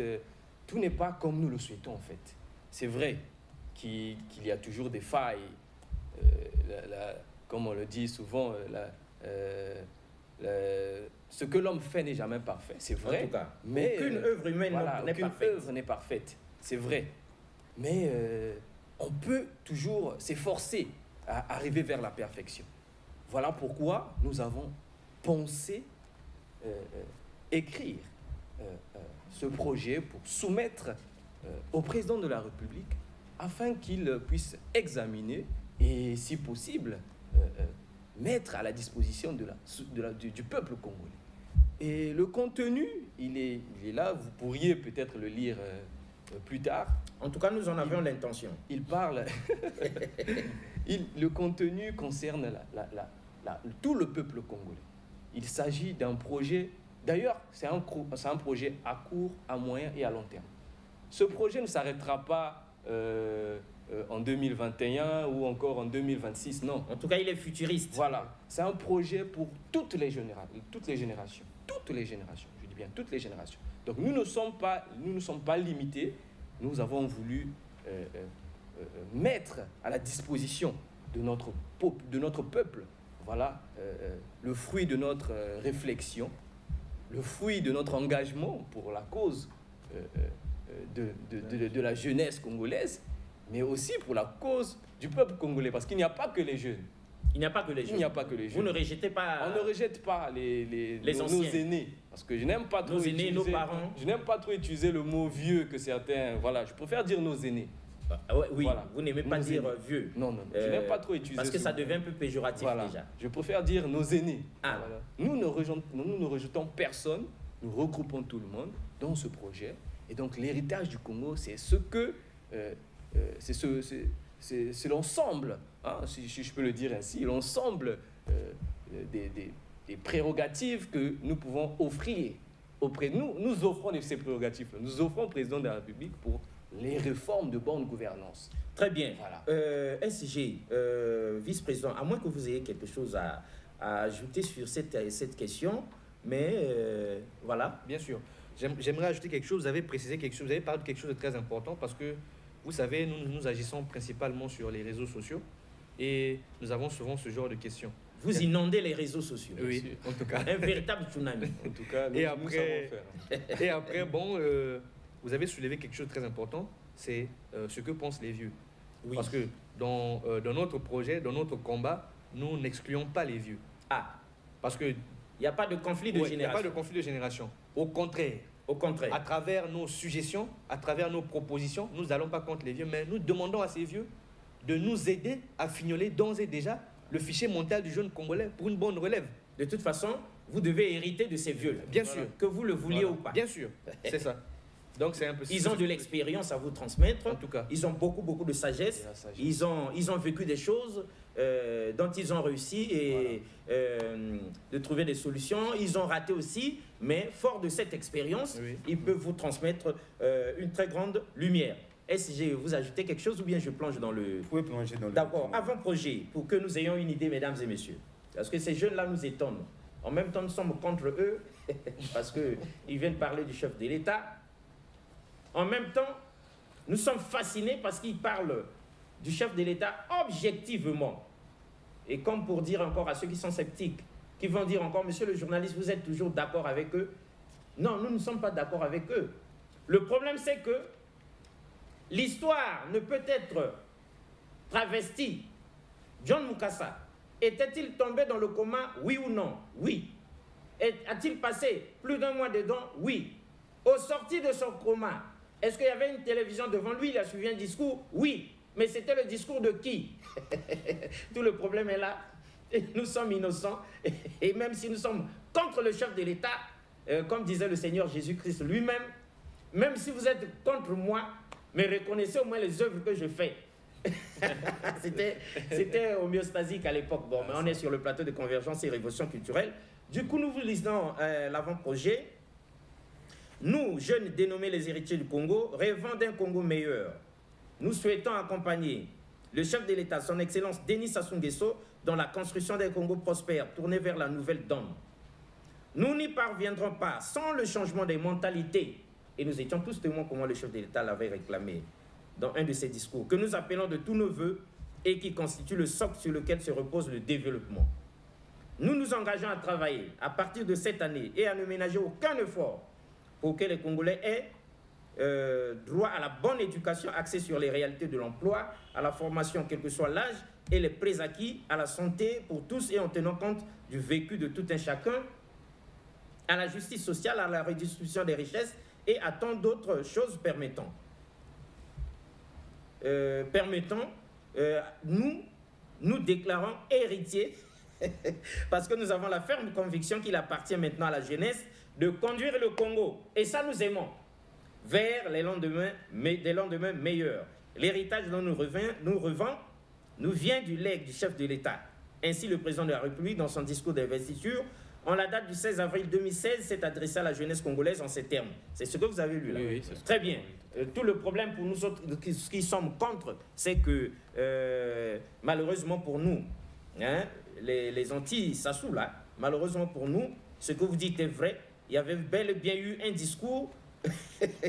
Speaker 2: tout n'est pas comme nous le souhaitons en fait. C'est vrai qu'il y a toujours des failles, comme on le dit souvent, ce que l'homme fait n'est jamais parfait, c'est vrai.
Speaker 1: En tout cas,
Speaker 2: mais
Speaker 1: aucune œuvre humaine n'est parfaite.
Speaker 2: Aucune œuvre n'est parfaite, c'est vrai. Mais on peut toujours s'efforcer à arriver vers la perfection. Voilà pourquoi nous avons pensé écrire ce projet pour soumettre au président de la République afin qu'il puisse examiner et, si possible, mettre à la disposition du peuple congolais. Et le contenu, il est là, vous pourriez peut-être le lire plus tard.
Speaker 1: En tout cas, nous en avions l'intention.
Speaker 2: Il parle... le contenu concerne tout le peuple congolais. Il s'agit d'un projet... D'ailleurs, c'est un projet à court, à moyen et à long terme. Ce projet ne s'arrêtera pas en 2021 ou encore en 2026, non.
Speaker 1: En tout cas, il est futuriste.
Speaker 2: Voilà. C'est un projet pour toutes les générations. Toutes les générations. Je dis bien toutes les générations. Donc, nous ne sommes pas limités. Nous avons voulu mettre à la disposition de notre peuple, voilà, le fruit de notre réflexion, le fruit de notre engagement pour la cause de la jeunesse congolaise, mais aussi pour la cause du peuple congolais, parce qu'il n'y a pas que les jeunes.
Speaker 1: Il n'y a pas que les jeunes.
Speaker 2: Il n'y a pas que les jeunes.
Speaker 1: Vous ne rejetez pas...
Speaker 2: On ne rejette pas nos aînés, parce que je n'aime pas trop utiliser,
Speaker 1: nos parents.
Speaker 2: Je n'aime pas trop utiliser le mot vieux que certains... Voilà, je préfère dire nos aînés.
Speaker 1: Oui,
Speaker 2: voilà.
Speaker 1: Vous n'aimez pas dire vieux.
Speaker 2: Non, je n'aime pas trop utiliser
Speaker 1: parce que ça
Speaker 2: mot.
Speaker 1: devient un peu péjoratif déjà.
Speaker 2: Je préfère dire nos aînés.
Speaker 1: Ah.
Speaker 2: Voilà. Nous ne rejetons personne, nous regroupons tout le monde dans ce projet. Et donc l'héritage du Congo, c'est ce que... c'est l'ensemble, hein, si je peux le dire ainsi, l'ensemble des prérogatives que nous pouvons offrir auprès de nous. Nous offrons ces prérogatives, nous offrons au président de la République pour les réformes de bonne gouvernance.
Speaker 1: Très bien.
Speaker 2: Voilà.
Speaker 1: SG, vice-président, à moins que vous ayez quelque chose à ajouter sur cette question, mais voilà.
Speaker 4: Bien sûr. J'aimerais ajouter quelque chose. Vous avez précisé quelque chose, vous avez parlé de quelque chose de très important parce que, vous savez, nous agissons principalement sur les réseaux sociaux et nous avons souvent ce genre de questions.
Speaker 1: Vous inondez les réseaux sociaux.
Speaker 4: Oui, en tout cas.
Speaker 1: Un véritable tsunami.
Speaker 2: En tout cas, nous savons faire.
Speaker 4: Et après, bon, vous avez soulevé quelque chose de très important, c'est ce que pensent les vieux.
Speaker 1: Oui.
Speaker 4: Parce que dans notre projet, dans notre combat, nous n'excluons pas les vieux.
Speaker 1: Ah,
Speaker 4: parce que
Speaker 1: il n'y a pas de conflit de génération.
Speaker 4: Il n'y a pas de conflit de génération. Au contraire.
Speaker 1: Au contraire.
Speaker 4: À travers nos suggestions, à travers nos propositions, nous n'allons pas contre les vieux, mais nous demandons à ces vieux de nous aider à fignoler d'ores et déjà le fichier mental du jeune Congolais pour une bonne relève.
Speaker 1: De toute façon, vous devez hériter de ces vieux-là.
Speaker 4: Bien sûr.
Speaker 1: Que vous le vouliez ou pas.
Speaker 4: Bien sûr, c'est ça. Donc c'est un peu.
Speaker 1: Ils ont de l'expérience à vous transmettre.
Speaker 4: En tout cas.
Speaker 1: Ils ont beaucoup de sagesse. Ils ont vécu des choses dont ils ont réussi et de trouver des solutions. Ils ont raté aussi, mais fort de cette expérience,
Speaker 4: oui,
Speaker 1: ils peuvent vous transmettre une très grande lumière. SG, vous ajoutez quelque chose ou bien je plonge dans le...
Speaker 3: Vous pouvez plonger dans le...
Speaker 1: D'accord, avant-projet, pour que nous ayons une idée, mesdames et messieurs. Parce que ces jeunes-là nous étonnent. En même temps, nous sommes contre eux, parce qu'ils viennent parler du chef de l'État. En même temps, nous sommes fascinés parce qu'ils parlent du chef de l'État objectivement. Et comme pour dire encore à ceux qui sont sceptiques, qui vont dire encore, monsieur le journaliste, vous êtes toujours d'accord avec eux? Non, nous ne sommes pas d'accord avec eux. Le problème, c'est que l'histoire ne peut être travestie. John Mukasa, était-il tombé dans le coma, oui ou non? Oui. A-t-il passé plus d'un mois dedans? Oui. Au sorti de son coma, est-ce qu'il y avait une télévision devant lui? Il a suivi un discours? Oui. Mais c'était le discours de qui? Tout le problème est là. Nous sommes innocents. Et même si nous sommes contre le chef de l'État, comme disait le Seigneur Jésus-Christ lui-même, même si vous êtes contre moi, mais reconnaissez au moins les œuvres que je fais. C'était homéostasique à l'époque. Bon, mais on est sur le plateau de convergence et révolution culturelle. Du coup, nous vous lisons l'avant-projet. Nous, jeunes dénommés les héritiers du Congo, rêvant d'un Congo meilleur, nous souhaitons accompagner le chef de l'État, son Excellence Denis Sassou Nguesso, dans la construction d'un Congo prospère, tourné vers la nouvelle donne. Nous n'y parviendrons pas sans le changement des mentalités. Et nous étions tous témoins comment le chef de l'État l'avait réclamé dans un de ses discours, que nous appelons de tous nos voeux et qui constitue le socle sur lequel se repose le développement. Nous nous engageons à travailler à partir de cette année et à ne ménager aucun effort pour que les Congolais aient droit à la bonne éducation axée sur les réalités de l'emploi, à la formation quel que soit l'âge et les préacquis, à la santé pour tous et en tenant compte du vécu de tout un chacun, à la justice sociale, à la redistribution des richesses et à tant d'autres choses permettant. Nous déclarons héritiers parce que nous avons la ferme conviction qu'il appartient maintenant à la jeunesse de conduire le Congo, et ça nous aimons, vers des lendemains meilleurs. L'héritage dont nous vient du legs du chef de l'État. Ainsi, le président de la République, dans son discours d'investiture, en la date du 16 avril 2016, s'est adressé à la jeunesse congolaise en ces termes. C'est ce que vous avez lu là.
Speaker 2: Oui,
Speaker 1: très bien. Tout le problème pour nous autres qui sommes contre, c'est que malheureusement pour nous, hein, les anti-Sassou là, malheureusement pour nous, ce que vous dites est vrai. Il y avait bel et bien eu un discours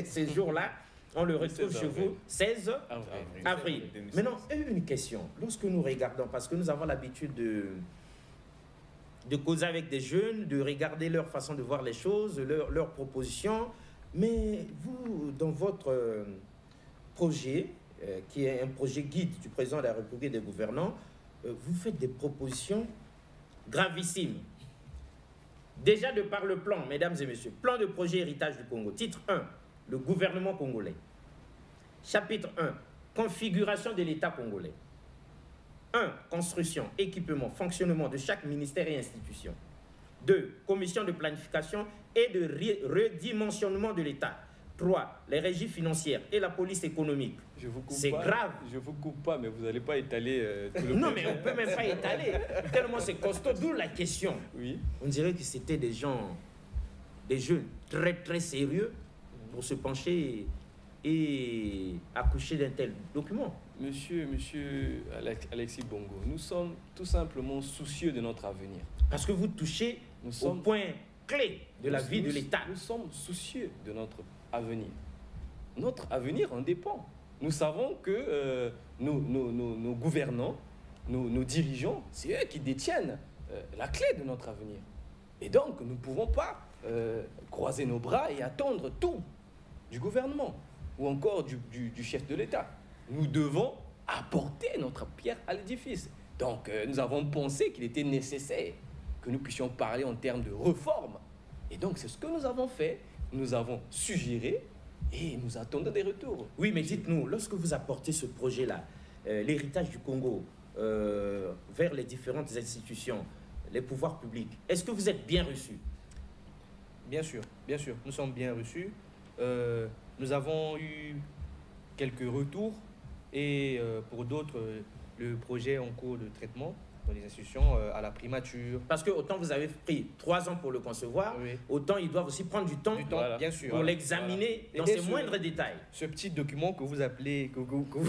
Speaker 1: ces jours-là. On le retrouve chez vous, 16 avril. Maintenant, une question. Lorsque nous regardons, parce que nous avons l'habitude de causer avec des jeunes, de regarder leur façon de voir les choses, leurs propositions, mais vous, dans votre projet, qui est un projet guide du président de la République et des gouvernants, vous faites des propositions gravissimes. Déjà de par le plan, mesdames et messieurs, plan de projet héritage du Congo, titre 1, le gouvernement congolais. Chapitre 1, configuration de l'État congolais. 1, construction, équipement, fonctionnement de chaque ministère et institution. 2. Commission de planification et de redimensionnement de l'État. 3. Les régies financières et la police économique. C'est grave.
Speaker 2: Je vous coupe pas, mais vous n'allez pas étaler tout le
Speaker 1: Non, mais on ne peut même pas étaler. Tellement c'est costaud. D'où la question.
Speaker 2: Oui.
Speaker 1: On dirait que c'était des gens, des jeunes très très sérieux pour se pencher et accoucher d'un tel document.
Speaker 2: Monsieur Alexis Bongo, nous sommes tout simplement soucieux de notre avenir.
Speaker 1: Parce que vous touchez au point clé de la vie de l'État.
Speaker 2: Nous sommes soucieux de notre avenir. Notre avenir en dépend. Nous savons que nos gouvernants, nos dirigeants, c'est eux qui détiennent la clé de notre avenir. Et donc, nous ne pouvons pas croiser nos bras et attendre tout du gouvernement ou encore du chef de l'État. Nous devons apporter notre pierre à l'édifice. Donc, nous avons pensé qu'il était nécessaire que nous puissions parler en termes de réforme. Et donc, c'est ce que nous avons fait. Nous avons suggéré et nous attendons des retours.
Speaker 1: Oui, mais dites-nous, lorsque vous apportez ce projet-là, l'héritage du Congo, vers les différentes institutions, les pouvoirs publics, est-ce que vous êtes bien reçus?
Speaker 4: Bien sûr, nous sommes bien reçus. Nous avons eu quelques retours et pour d'autres, le projet est en cours de traitement dans les institutions à la primature.
Speaker 1: Parce que autant vous avez pris 3 ans pour le concevoir,
Speaker 4: Oui.
Speaker 1: autant ils doivent aussi prendre du temps
Speaker 2: Voilà.
Speaker 4: Bien sûr.
Speaker 1: pour l'examiner
Speaker 4: Voilà.
Speaker 1: dans
Speaker 4: Et
Speaker 1: ses
Speaker 4: ce-
Speaker 1: moindres détails.
Speaker 4: Ce petit document que vous appelez,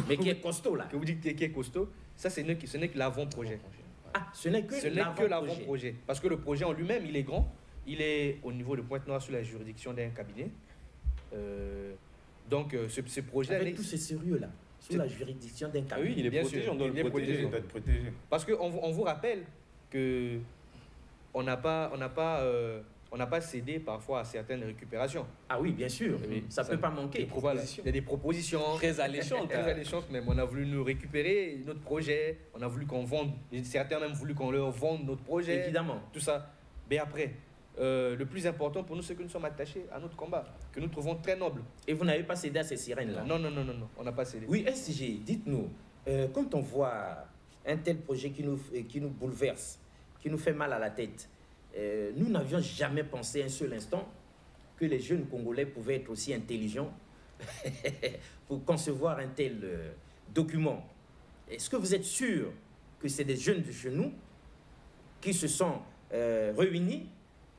Speaker 1: Mais qui est costaud là.
Speaker 4: que vous dites qui est costaud, ça ce n'est que l'avant-projet.
Speaker 1: Ah, ce n'est que
Speaker 4: Ce n'est que
Speaker 1: l'avant-projet.
Speaker 4: l'avant-projet. Parce que le projet en lui-même, il est grand. Il est au niveau de Pointe-Noire sous la juridiction d'un cabinet. Donc, ce projet...
Speaker 1: Avec tout ce sérieux là, sous la juridiction d'un
Speaker 2: Ah
Speaker 1: cabinet.
Speaker 2: oui, il est
Speaker 4: Bien
Speaker 2: protégé,
Speaker 4: sûr,
Speaker 2: on doit
Speaker 4: il
Speaker 2: le
Speaker 4: est
Speaker 2: protéger.
Speaker 4: protégé.
Speaker 3: Il doit être protégé.
Speaker 4: Parce qu'on vous rappelle que on n'a pas cédé parfois à certaines récupérations.
Speaker 1: Ah oui, bien sûr,
Speaker 4: Oui,
Speaker 1: ça ne peut pas manquer.
Speaker 4: Il y a des propositions
Speaker 2: Très alléchantes.
Speaker 4: très alléchantes même. On a voulu nous récupérer notre projet, on a voulu qu'on vende, certains ont même voulu qu'on leur vende notre projet.
Speaker 1: Évidemment.
Speaker 4: Tout ça. Mais après, le plus important pour nous, c'est que nous sommes attachés à notre combat, que nous trouvons très noble.
Speaker 1: Et vous n'avez pas cédé à ces sirènes-là?
Speaker 4: Non, on n'a pas cédé.
Speaker 1: Oui, SG, dites-nous, quand on voit un tel projet qui nous bouleverse, qui nous fait mal à la tête, nous n'avions jamais pensé un seul instant que les jeunes Congolais pouvaient être aussi intelligents pour concevoir un tel document. Est-ce que vous êtes sûr que c'est des jeunes de chez nous qui se sont réunis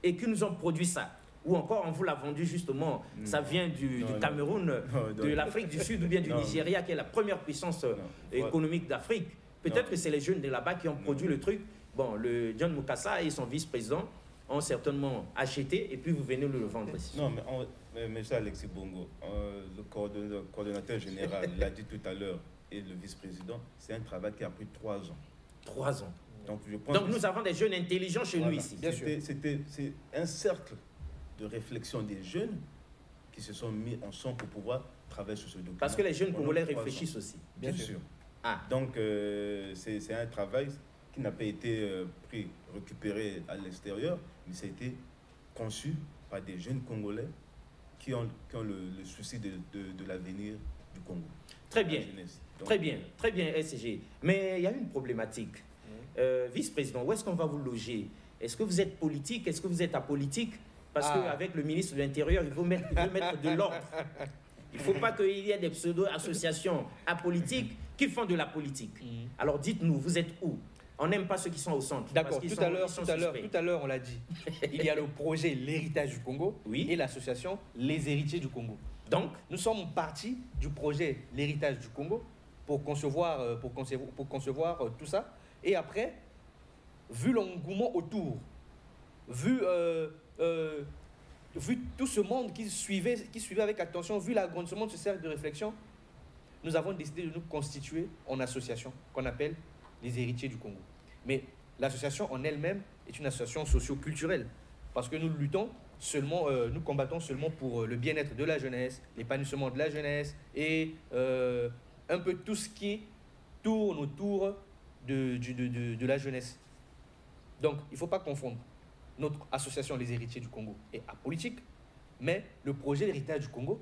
Speaker 1: et qui nous ont produit ça? Ou encore, on vous l'a vendu justement, ça vient du Cameroun, de l'Afrique du Sud ou bien du Nigeria, qui est la première puissance économique d'Afrique. Peut-être que c'est les jeunes de là-bas qui ont produit le truc. Bon, le John Mukasa et son vice-président ont certainement acheté et puis vous venez le vendre ici.
Speaker 3: Non, mais M. Alexis Bongo, le coordonnateur général l'a dit tout à l'heure, et le vice-président, c'est un travail qui a pris 3 ans.
Speaker 1: 3 ans.
Speaker 3: Donc, je pense
Speaker 1: Donc
Speaker 3: que
Speaker 1: nous avons des jeunes intelligents chez nous ici.
Speaker 4: Bien sûr.
Speaker 3: C'est un cercle de réflexion des jeunes qui se sont mis ensemble pour pouvoir travailler sur ce document.
Speaker 1: Parce que les jeunes
Speaker 3: pendant
Speaker 1: Congolais
Speaker 3: 3 ans.
Speaker 1: réfléchissent aussi.
Speaker 3: Bien sûr.
Speaker 1: Ah,
Speaker 3: Donc, c'est un travail qui n'a pas été récupéré à l'extérieur, mais ça a été conçu par des jeunes Congolais qui ont le souci de l'avenir du Congo.
Speaker 1: très bien.
Speaker 3: La jeunesse. Donc,
Speaker 1: Très bien, SG. Mais il y a une problématique. Vice-président, où est-ce qu'on va vous loger? Est-ce que vous êtes politique? Est-ce que vous êtes apolitique? Parce qu'avec le ministre de l'Intérieur, il veut mettre de l'ordre. Il ne faut pas qu'il y ait des pseudo-associations apolitiques qui font de la politique. Alors dites-nous, vous êtes où? On n'aime pas ceux qui sont au centre.
Speaker 4: D'accord,
Speaker 1: parce qu'ils
Speaker 4: tout
Speaker 1: sont-
Speaker 4: à l'heure,
Speaker 1: ils sont
Speaker 4: tout
Speaker 1: suspects.
Speaker 4: à l'heure, on l'a dit. Il y a le projet L'Héritage du Congo
Speaker 1: Oui.
Speaker 4: et l'association Les Héritiers du Congo.
Speaker 1: Donc,
Speaker 4: Nous sommes partis du projet L'Héritage du Congo pour concevoir tout ça. Et après, vu l'engouement autour, vu tout ce monde qui suivait avec attention, vu l'agrandissement de ce cercle de réflexion, nous avons décidé de nous constituer en association qu'on appelle les Héritiers du Congo. Mais l'association en elle-même est une association socio-culturelle parce que nous luttons seulement, nous combattons seulement pour le bien-être de la jeunesse, l'épanouissement de la jeunesse et un peu tout ce qui tourne autour de la jeunesse. Donc, il ne faut pas confondre. Notre association Les Héritiers du Congo est apolitique, mais le projet L'Héritage du Congo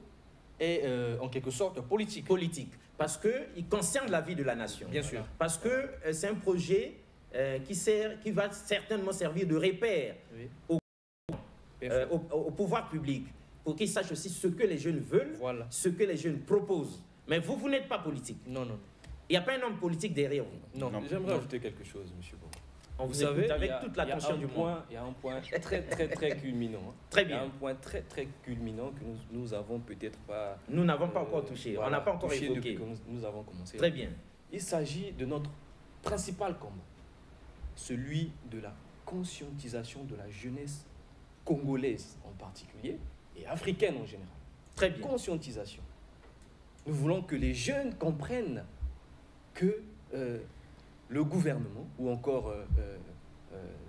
Speaker 4: est en quelque sorte politique.
Speaker 1: politique. Parce qu'il concerne la vie de la nation.
Speaker 4: Bien sûr.
Speaker 1: Parce que c'est un projet qui va certainement servir de repère
Speaker 4: Oui.
Speaker 1: au pouvoir public, pour qu'ils sachent aussi ce que les jeunes veulent,
Speaker 4: Voilà.
Speaker 1: ce que les jeunes proposent. Mais vous n'êtes pas politique.
Speaker 4: Non, non.
Speaker 1: Il n'y a pas un homme politique derrière vous.
Speaker 4: Non.
Speaker 2: J'aimerais ajouter quelque chose, M. Bon.
Speaker 1: On vous
Speaker 2: savez,
Speaker 1: écoute avec
Speaker 2: il y a-
Speaker 1: toute l'attention du monde.
Speaker 2: Il y a un point très culminant. Hein.
Speaker 1: Très
Speaker 2: Il y a
Speaker 1: bien.
Speaker 2: un point très culminant que nous avons peut-être pas...
Speaker 1: Nous n'avons pas encore touché. On n'a pas encore
Speaker 2: touché
Speaker 1: évoqué.
Speaker 2: depuis que nous avons commencé.
Speaker 1: Très bien.
Speaker 2: Il s'agit de notre principal combat, celui de la conscientisation de la jeunesse congolaise en particulier et africaine en général.
Speaker 1: Très bien.
Speaker 2: Conscientisation. Nous voulons que les jeunes comprennent que le gouvernement ou encore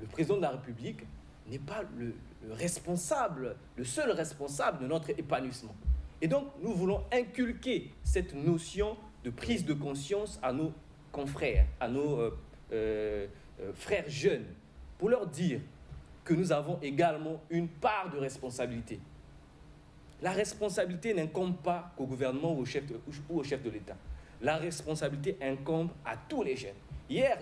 Speaker 2: le président de la République n'est pas le responsable, le seul responsable de notre épanouissement. Et donc, nous voulons inculquer cette notion de prise de conscience à nos confrères, à nos frères jeunes, pour leur dire que nous avons également une part de responsabilité. La responsabilité n'incombe pas qu'au gouvernement ou au chef de l'État. La responsabilité incombe à tous les jeunes. Hier,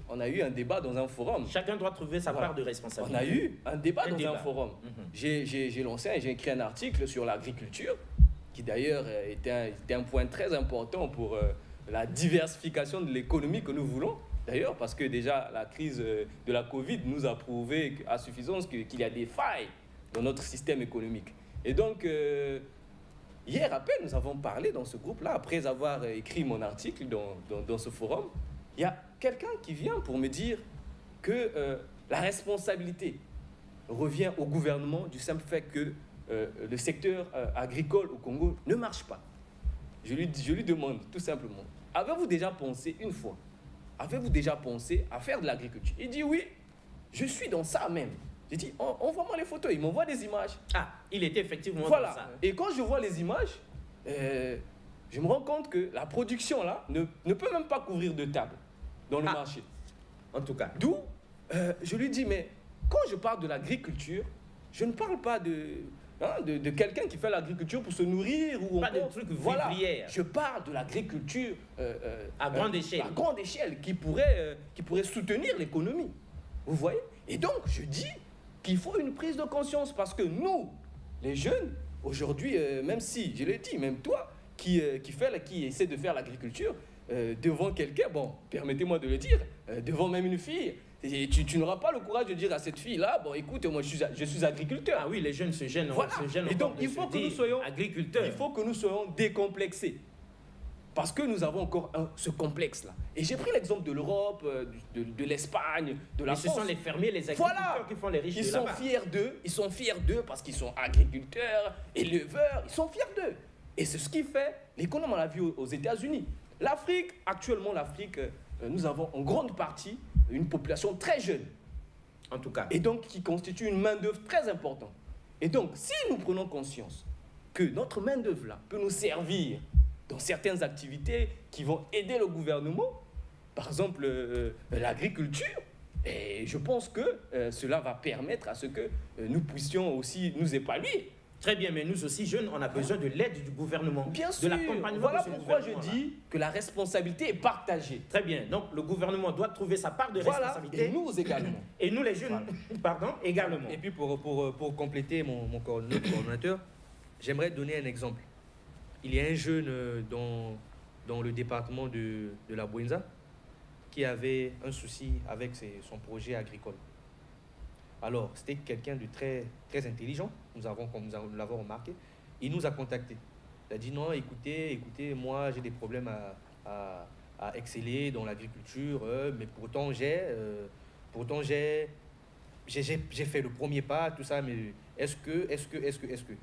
Speaker 2: on a eu un débat dans un forum.
Speaker 1: Chacun doit trouver sa
Speaker 2: Voilà.
Speaker 1: part de
Speaker 2: On
Speaker 1: responsabilité.
Speaker 2: a eu un débat
Speaker 1: Un
Speaker 2: dans
Speaker 1: débat.
Speaker 2: un forum.
Speaker 1: Mhm.
Speaker 2: J'ai écrit un article sur l'agriculture, qui d'ailleurs était un point très important pour la diversification de l'économie que nous voulons. D'ailleurs, parce que déjà, la crise de la Covid nous a prouvé à suffisance qu'il y a des failles dans notre système économique. Et donc, hier à peine, nous avons parlé dans ce groupe-là, après avoir écrit mon article dans ce forum, il y a quelqu'un qui vient pour me dire que la responsabilité revient au gouvernement du simple fait que le secteur agricole au Congo ne marche pas. Je lui demande tout simplement, avez-vous déjà pensé une fois, avez-vous déjà pensé à faire de l'agriculture? Il dit oui, je suis dans ça même. J'ai dit, envoie-moi les photos, il m'envoie des images.
Speaker 1: Ah, il était effectivement
Speaker 2: Voilà.
Speaker 1: dans ça.
Speaker 2: Et quand je vois les images, je me rends compte que la production là ne peut même pas couvrir de table dans le marché.
Speaker 1: En tout cas.
Speaker 2: D'où je lui dis, mais quand je parle de l'agriculture, je ne parle pas de quelqu'un qui fait l'agriculture pour se nourrir ou
Speaker 1: Pas de
Speaker 2: encore-
Speaker 1: trucs
Speaker 2: voilà.
Speaker 1: vivrières.
Speaker 2: Je parle de l'agriculture
Speaker 1: À grande échelle.
Speaker 2: à grande échelle qui pourrait soutenir l'économie. Vous voyez? Et donc, je dis qu'il faut une prise de conscience parce que nous, les jeunes, aujourd'hui, même si, je l'ai dit, même toi, qui essaie de faire l'agriculture, devant quelqu'un, bon, permettez-moi de le dire, devant même une fille, tu n'auras pas le courage de dire à cette fille-là, bon, écoute, moi, je suis agriculteur.
Speaker 1: Ah oui, les jeunes se gênent.
Speaker 2: Voilà.
Speaker 1: Se gênent
Speaker 2: Et donc,
Speaker 1: encore de
Speaker 2: il faut
Speaker 1: se
Speaker 2: que nous
Speaker 1: dire
Speaker 2: soyons
Speaker 1: agriculteurs.
Speaker 2: Il faut que nous soyons décomplexés. Parce que nous avons encore ce complexe-là. Et j'ai pris l'exemple de l'Europe, de l'Espagne, de la
Speaker 1: Et ce
Speaker 2: France.
Speaker 1: sont les fermiers, les agriculteurs
Speaker 2: Voilà.
Speaker 1: qui font les riches
Speaker 2: Ils
Speaker 1: de
Speaker 2: sont
Speaker 1: là-bas.
Speaker 2: fiers d'eux parce qu'ils sont agriculteurs, éleveurs, ils sont fiers d'eux. Et c'est ce qui fait l'économie, on l'a vu aux États-Unis. L'Afrique, actuellement, nous avons en grande partie une population très jeune.
Speaker 1: En tout cas.
Speaker 2: Et donc qui constitue une main-d'œuvre très importante. Et donc, si nous prenons conscience que notre main-d'œuvre-là peut nous servir dans certaines activités qui vont aider le gouvernement, par exemple l'agriculture, et je pense que cela va permettre à ce que nous puissions aussi nous épanouir.
Speaker 1: Très bien, mais nous aussi, jeunes, on a besoin de l'aide du gouvernement.
Speaker 2: Bien
Speaker 1: de
Speaker 2: sûr,
Speaker 1: l'accompagnement
Speaker 2: voilà
Speaker 1: de ce
Speaker 2: pourquoi je
Speaker 1: gouvernement-là.
Speaker 2: dis que la responsabilité est partagée.
Speaker 1: Très bien, donc le gouvernement doit trouver sa part de
Speaker 2: Voilà,
Speaker 1: responsabilité.
Speaker 2: et nous également.
Speaker 1: Et nous, les jeunes, pardon, également.
Speaker 4: Et puis pour compléter notre coordonnateur, j'aimerais donner un exemple. Il y a un jeune dans le département de la Bouenza qui avait un souci avec son projet agricole. Alors, c'était quelqu'un de très, très intelligent, nous l'avons remarqué. Il nous a contactés. Il a dit non, écoutez, moi j'ai des problèmes à exceller dans l'agriculture, mais pourtant j'ai fait le premier pas, tout ça, mais est-ce que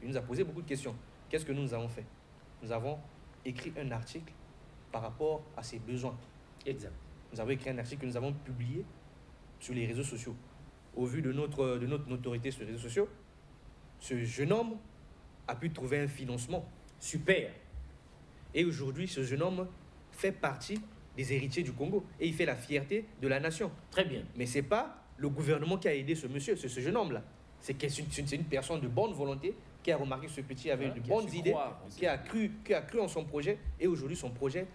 Speaker 4: il nous a posé beaucoup de questions. Qu'est-ce que nous avons fait? Nous avons écrit un article par rapport à ses besoins.
Speaker 1: Exact.
Speaker 4: Nous avons écrit un article que nous avons publié sur les réseaux sociaux. Au vu de notre notoriété sur les réseaux sociaux, ce jeune homme a pu trouver un financement.
Speaker 1: Super.
Speaker 4: Et aujourd'hui, ce jeune homme fait partie des héritiers du Congo. Et il fait la fierté de la nation.
Speaker 1: Très bien.
Speaker 4: Mais ce n'est pas le gouvernement qui a aidé ce monsieur, c'est ce jeune homme-là. C'est une personne de bonne volonté qui a remarqué que ce petit avait de
Speaker 2: Qui a
Speaker 4: bonnes
Speaker 2: su
Speaker 4: idées,
Speaker 2: croire.
Speaker 4: qui a cru en son projet. Et aujourd'hui, son projet...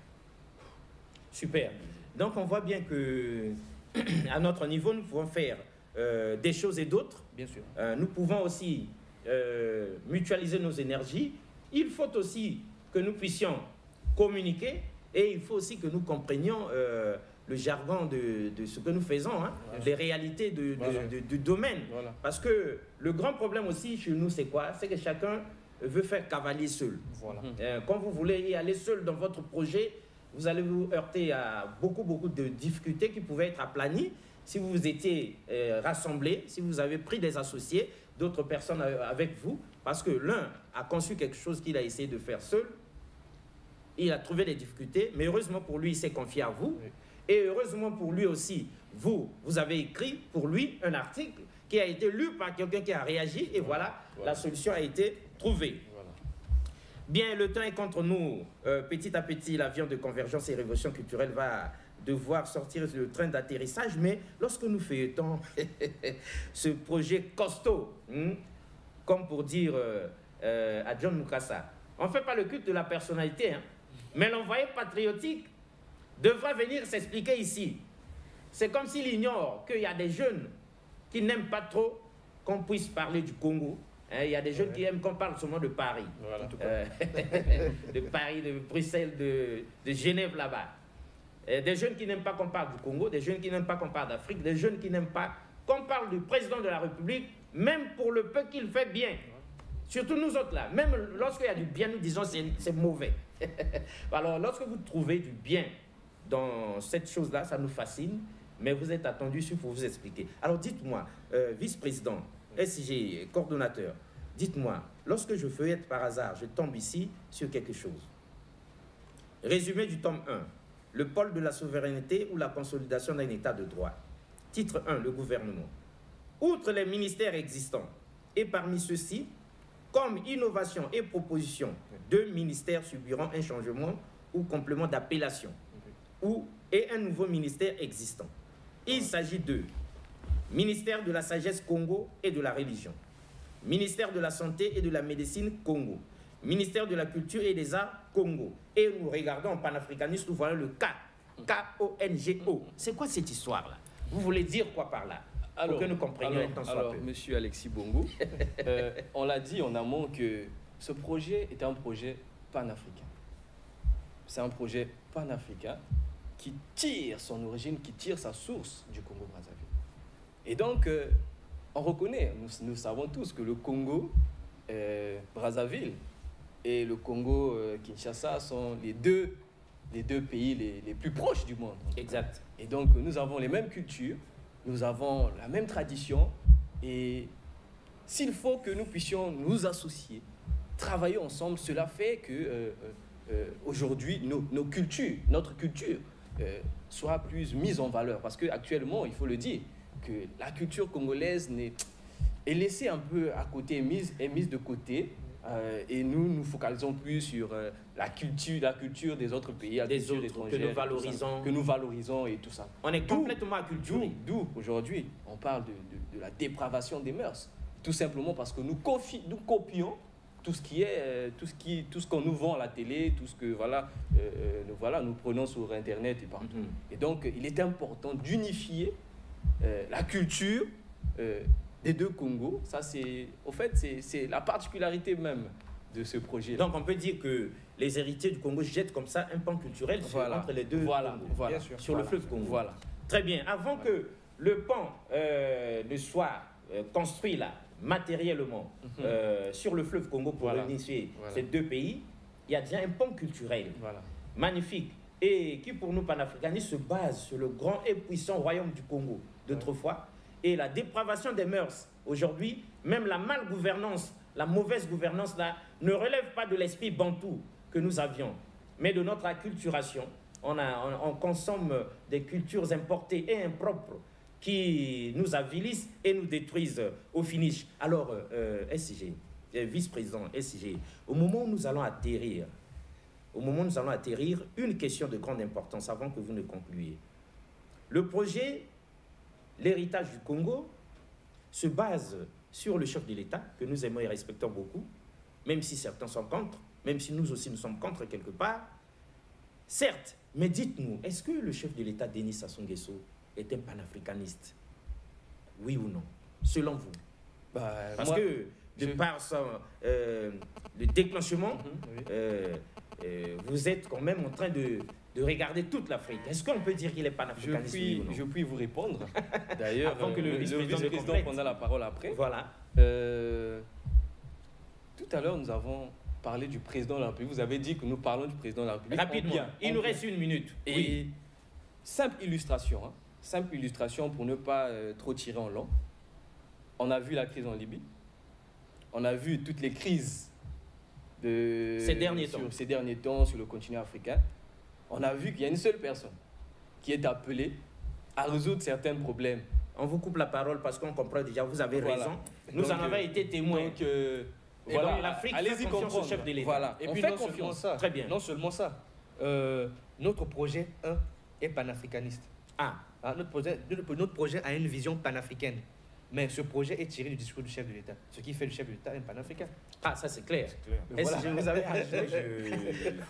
Speaker 1: Super. Donc on voit bien que à notre niveau, nous pouvons faire des choses et d'autres.
Speaker 4: Bien sûr.
Speaker 1: Nous pouvons aussi mutualiser nos énergies. Il faut aussi que nous puissions communiquer et il faut aussi que nous comprenions le jargon de ce que nous faisons, hein, les réalités du domaine.
Speaker 2: Voilà.
Speaker 1: Parce que le grand problème aussi chez nous, c'est quoi? C'est que chacun veut faire cavalier seul.
Speaker 4: Voilà.
Speaker 1: Quand vous voulez y aller seul dans votre projet, vous allez vous heurter à beaucoup de difficultés qui pouvaient être aplanies si vous étiez rassemblés, si vous avez pris des associés, d'autres personnes avec vous, parce que l'un a conçu quelque chose qu'il a essayé de faire seul, il a trouvé des difficultés, mais heureusement pour lui, il s'est confié à vous. Oui. Et heureusement pour lui aussi, vous avez écrit pour lui un article qui a été lu par quelqu'un qui a réagi, et voilà, la solution a été trouvée. Voilà. Bien, le temps est contre nous. Petit à petit, l'avion de convergence et révolution culturelle va devoir sortir du train d'atterrissage, mais lorsque nous feuilletons ce projet costaud, comme pour dire à John Mukasa, on ne fait pas le culte de la personnalité, hein, mais l'envoyé patriotique devra venir s'expliquer ici. C'est comme s'il ignore qu'il y a des jeunes qui n'aiment pas trop qu'on puisse parler du Congo. Hein, il y a des jeunes qui aiment qu'on parle seulement de Paris. Voilà. De Paris, de Bruxelles, de Genève là-bas. Des jeunes qui n'aiment pas qu'on parle du Congo, des jeunes qui n'aiment pas qu'on parle d'Afrique, des jeunes qui n'aiment pas qu'on parle du président de la République, même pour le peu qu'il fait bien. Surtout nous autres là, même lorsqu'il y a du bien, nous disons c'est mauvais. Alors lorsque vous trouvez du bien dans cette chose-là, ça nous fascine, mais vous êtes attendu ici pour vous expliquer. Alors dites-moi, vice-président, SIG, coordonnateur, dites-moi, lorsque je feuillette par hasard, je tombe ici sur quelque chose. Résumé du tome 1, le pôle de la souveraineté ou la consolidation d'un état de droit. Titre 1, le gouvernement. Outre les ministères existants, et parmi ceux-ci, comme innovation et proposition, 2 ministères subiront un changement ou complément d'appellation, et un nouveau ministère existant. Il s'agit de ministère de la sagesse Congo et de la religion, ministère de la santé et de la médecine Congo, ministère de la culture et des arts Congo. Et nous regardons en panafricaniste, nous voyons le K, K-O-N-G-O. C'est quoi cette histoire-là? Vous voulez dire quoi par là? Pour que nous comprenions un temps soit peu.
Speaker 2: Monsieur Alexis Bongo, on l'a dit en amont que ce projet est un projet panafricain. C'est un projet panafricain qui tire son origine, qui tire sa source du Congo-Brazzaville. Et donc, on reconnaît, nous savons tous que le Congo-Brazzaville et le Congo-Kinshasa sont les deux pays les plus proches du monde.
Speaker 1: Exact.
Speaker 2: Et donc, nous avons les mêmes cultures, nous avons la même tradition, et s'il faut que nous puissions nous associer, travailler ensemble, cela fait que aujourd'hui, notre culture soit plus mise en valeur. Parce qu'actuellement, il faut le dire, que la culture congolaise est laissée un peu à côté, est mise de côté. Et nous focalisons plus sur la culture des autres pays,
Speaker 1: des autres étrangers, que nous valorisons
Speaker 2: et tout ça.
Speaker 1: On est complètement acculturés.
Speaker 2: D'où aujourd'hui, on parle de la dépravation des mœurs. Tout simplement parce que nous copions tout ce qu'on nous vend à la télé, tout ce que nous prenons sur Internet et partout. Et donc, il est important d'unifier la culture des deux Congos. Ça, c'est la particularité même de ce projet.
Speaker 1: Donc, on peut dire que les héritiers du Congo jettent comme ça un pan culturel entre les deux Congos, sur le fleuve Congo.
Speaker 2: Voilà.
Speaker 1: Très bien. Avant que le pan ne soit construit là, matériellement, sur le fleuve Congo pour réunir ces deux pays, il y a déjà un pont culturel magnifique et qui, pour nous panafricanistes, se base sur le grand et puissant royaume du Congo d'autrefois. Et la dépravation des mœurs, aujourd'hui, même la malgouvernance, la mauvaise gouvernance là, ne relève pas de l'esprit bantou que nous avions, mais de notre acculturation. On consomme des cultures importées et impropres qui nous avilissent et nous détruisent au finish. Alors, SIG, vice-président SIG, au moment où nous allons atterrir, une question de grande importance avant que vous ne concluiez. Le projet, l'héritage du Congo, se base sur le chef de l'État, que nous aimons et respectons beaucoup, même si certains sont contre, même si nous aussi nous sommes contre quelque part. Certes, mais dites-nous, est-ce que le chef de l'État, Denis Sassou Nguesso, est un panafricaniste? Oui ou non? Selon vous? Parce
Speaker 2: moi,
Speaker 1: que, de par le déclenchement, vous êtes quand même en train de regarder toute l'Afrique. Est-ce qu'on peut dire qu'il est panafricaniste?
Speaker 2: je puis vous répondre. D'ailleurs,
Speaker 1: Avant que le vice-président
Speaker 2: prendra la parole après.
Speaker 1: Voilà.
Speaker 2: Tout à l'heure, nous avons parlé du président de la République. Vous avez dit que nous parlons du président de la République.
Speaker 1: Rapidement, il nous reste 1 minute.
Speaker 2: Et
Speaker 1: Oui.
Speaker 2: simple illustration pour ne pas trop tirer en long. On a vu la crise en Libye. On a vu toutes les crises ces derniers temps sur le continent africain. On a vu qu'il y a une seule personne qui est appelée à résoudre certains problèmes.
Speaker 1: On vous coupe la parole parce qu'on comprend déjà, vous avez
Speaker 2: Voilà.
Speaker 1: raison. Nous en avons été témoins.
Speaker 2: Donc,
Speaker 1: voilà, donc l'Afrique fait
Speaker 2: allez-y
Speaker 1: confiance
Speaker 2: comprendre.
Speaker 1: au chef de l'État.
Speaker 2: Voilà.
Speaker 4: Et
Speaker 2: On
Speaker 4: puis
Speaker 2: fait
Speaker 4: non seulement
Speaker 2: confiance.
Speaker 4: ça,
Speaker 1: Très bien.
Speaker 4: non seulement ça, notre projet est panafricaniste. Notre projet a une vision panafricaine. Mais ce projet est tiré du discours du chef de l'État. Ce qui fait le chef de l'État un panafricain.
Speaker 1: Ah, ça c'est clair.
Speaker 3: Clair.
Speaker 1: Est-ce que vous avez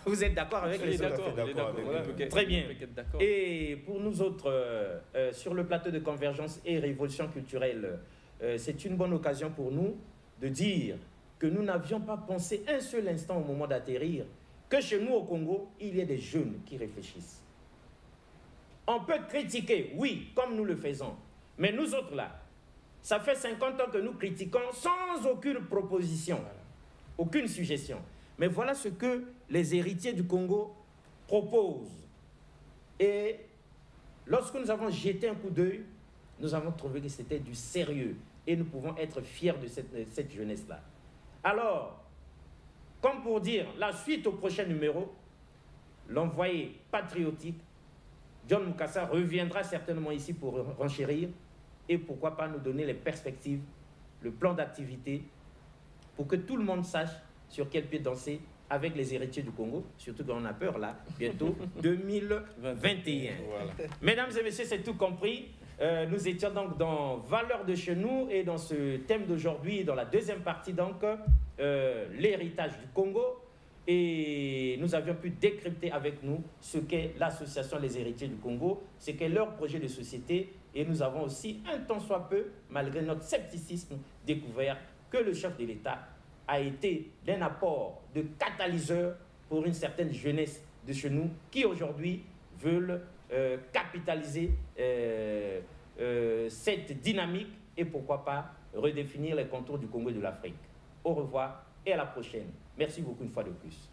Speaker 1: Vous êtes d'accord avec les autres?
Speaker 3: d'accord avec
Speaker 2: Voilà.
Speaker 1: Très bien.
Speaker 2: On peut être d'accord.
Speaker 1: Et pour nous autres, sur le plateau de Convergence et Révolution culturelle, c'est une bonne occasion pour nous de dire que nous n'avions pas pensé un seul instant au moment d'atterrir que chez nous au Congo, il y ait des jeunes qui réfléchissent. On peut critiquer, oui, comme nous le faisons. Mais nous autres là, ça fait 50 ans que nous critiquons sans aucune proposition, aucune suggestion. Mais voilà ce que les héritiers du Congo proposent. Et lorsque nous avons jeté un coup d'œil, nous avons trouvé que c'était du sérieux. Et nous pouvons être fiers de cette jeunesse-là. Alors, comme pour dire la suite au prochain numéro, l'envoyé patriotique, John Mukasa, reviendra certainement ici pour renchérir et pourquoi pas nous donner les perspectives, le plan d'activité, pour que tout le monde sache sur quel pied danser avec les héritiers du Congo, surtout qu'on a peur là, bientôt 2021.
Speaker 3: Voilà.
Speaker 1: Mesdames et messieurs, c'est tout compris. Nous étions donc dans Valeurs de chez nous et dans ce thème d'aujourd'hui, dans la deuxième partie donc, l'héritage du Congo. Et nous avions pu décrypter avec nous ce qu'est l'association Les Héritiers du Congo, ce qu'est leur projet de société. Et nous avons aussi, un tant soit peu, malgré notre scepticisme, découvert que le chef de l'État a été d'un apport de catalyseur pour une certaine jeunesse de chez nous qui aujourd'hui veulent capitaliser cette dynamique et pourquoi pas redéfinir les contours du Congo et de l'Afrique. Au revoir et à la prochaine. Merci beaucoup une fois de plus.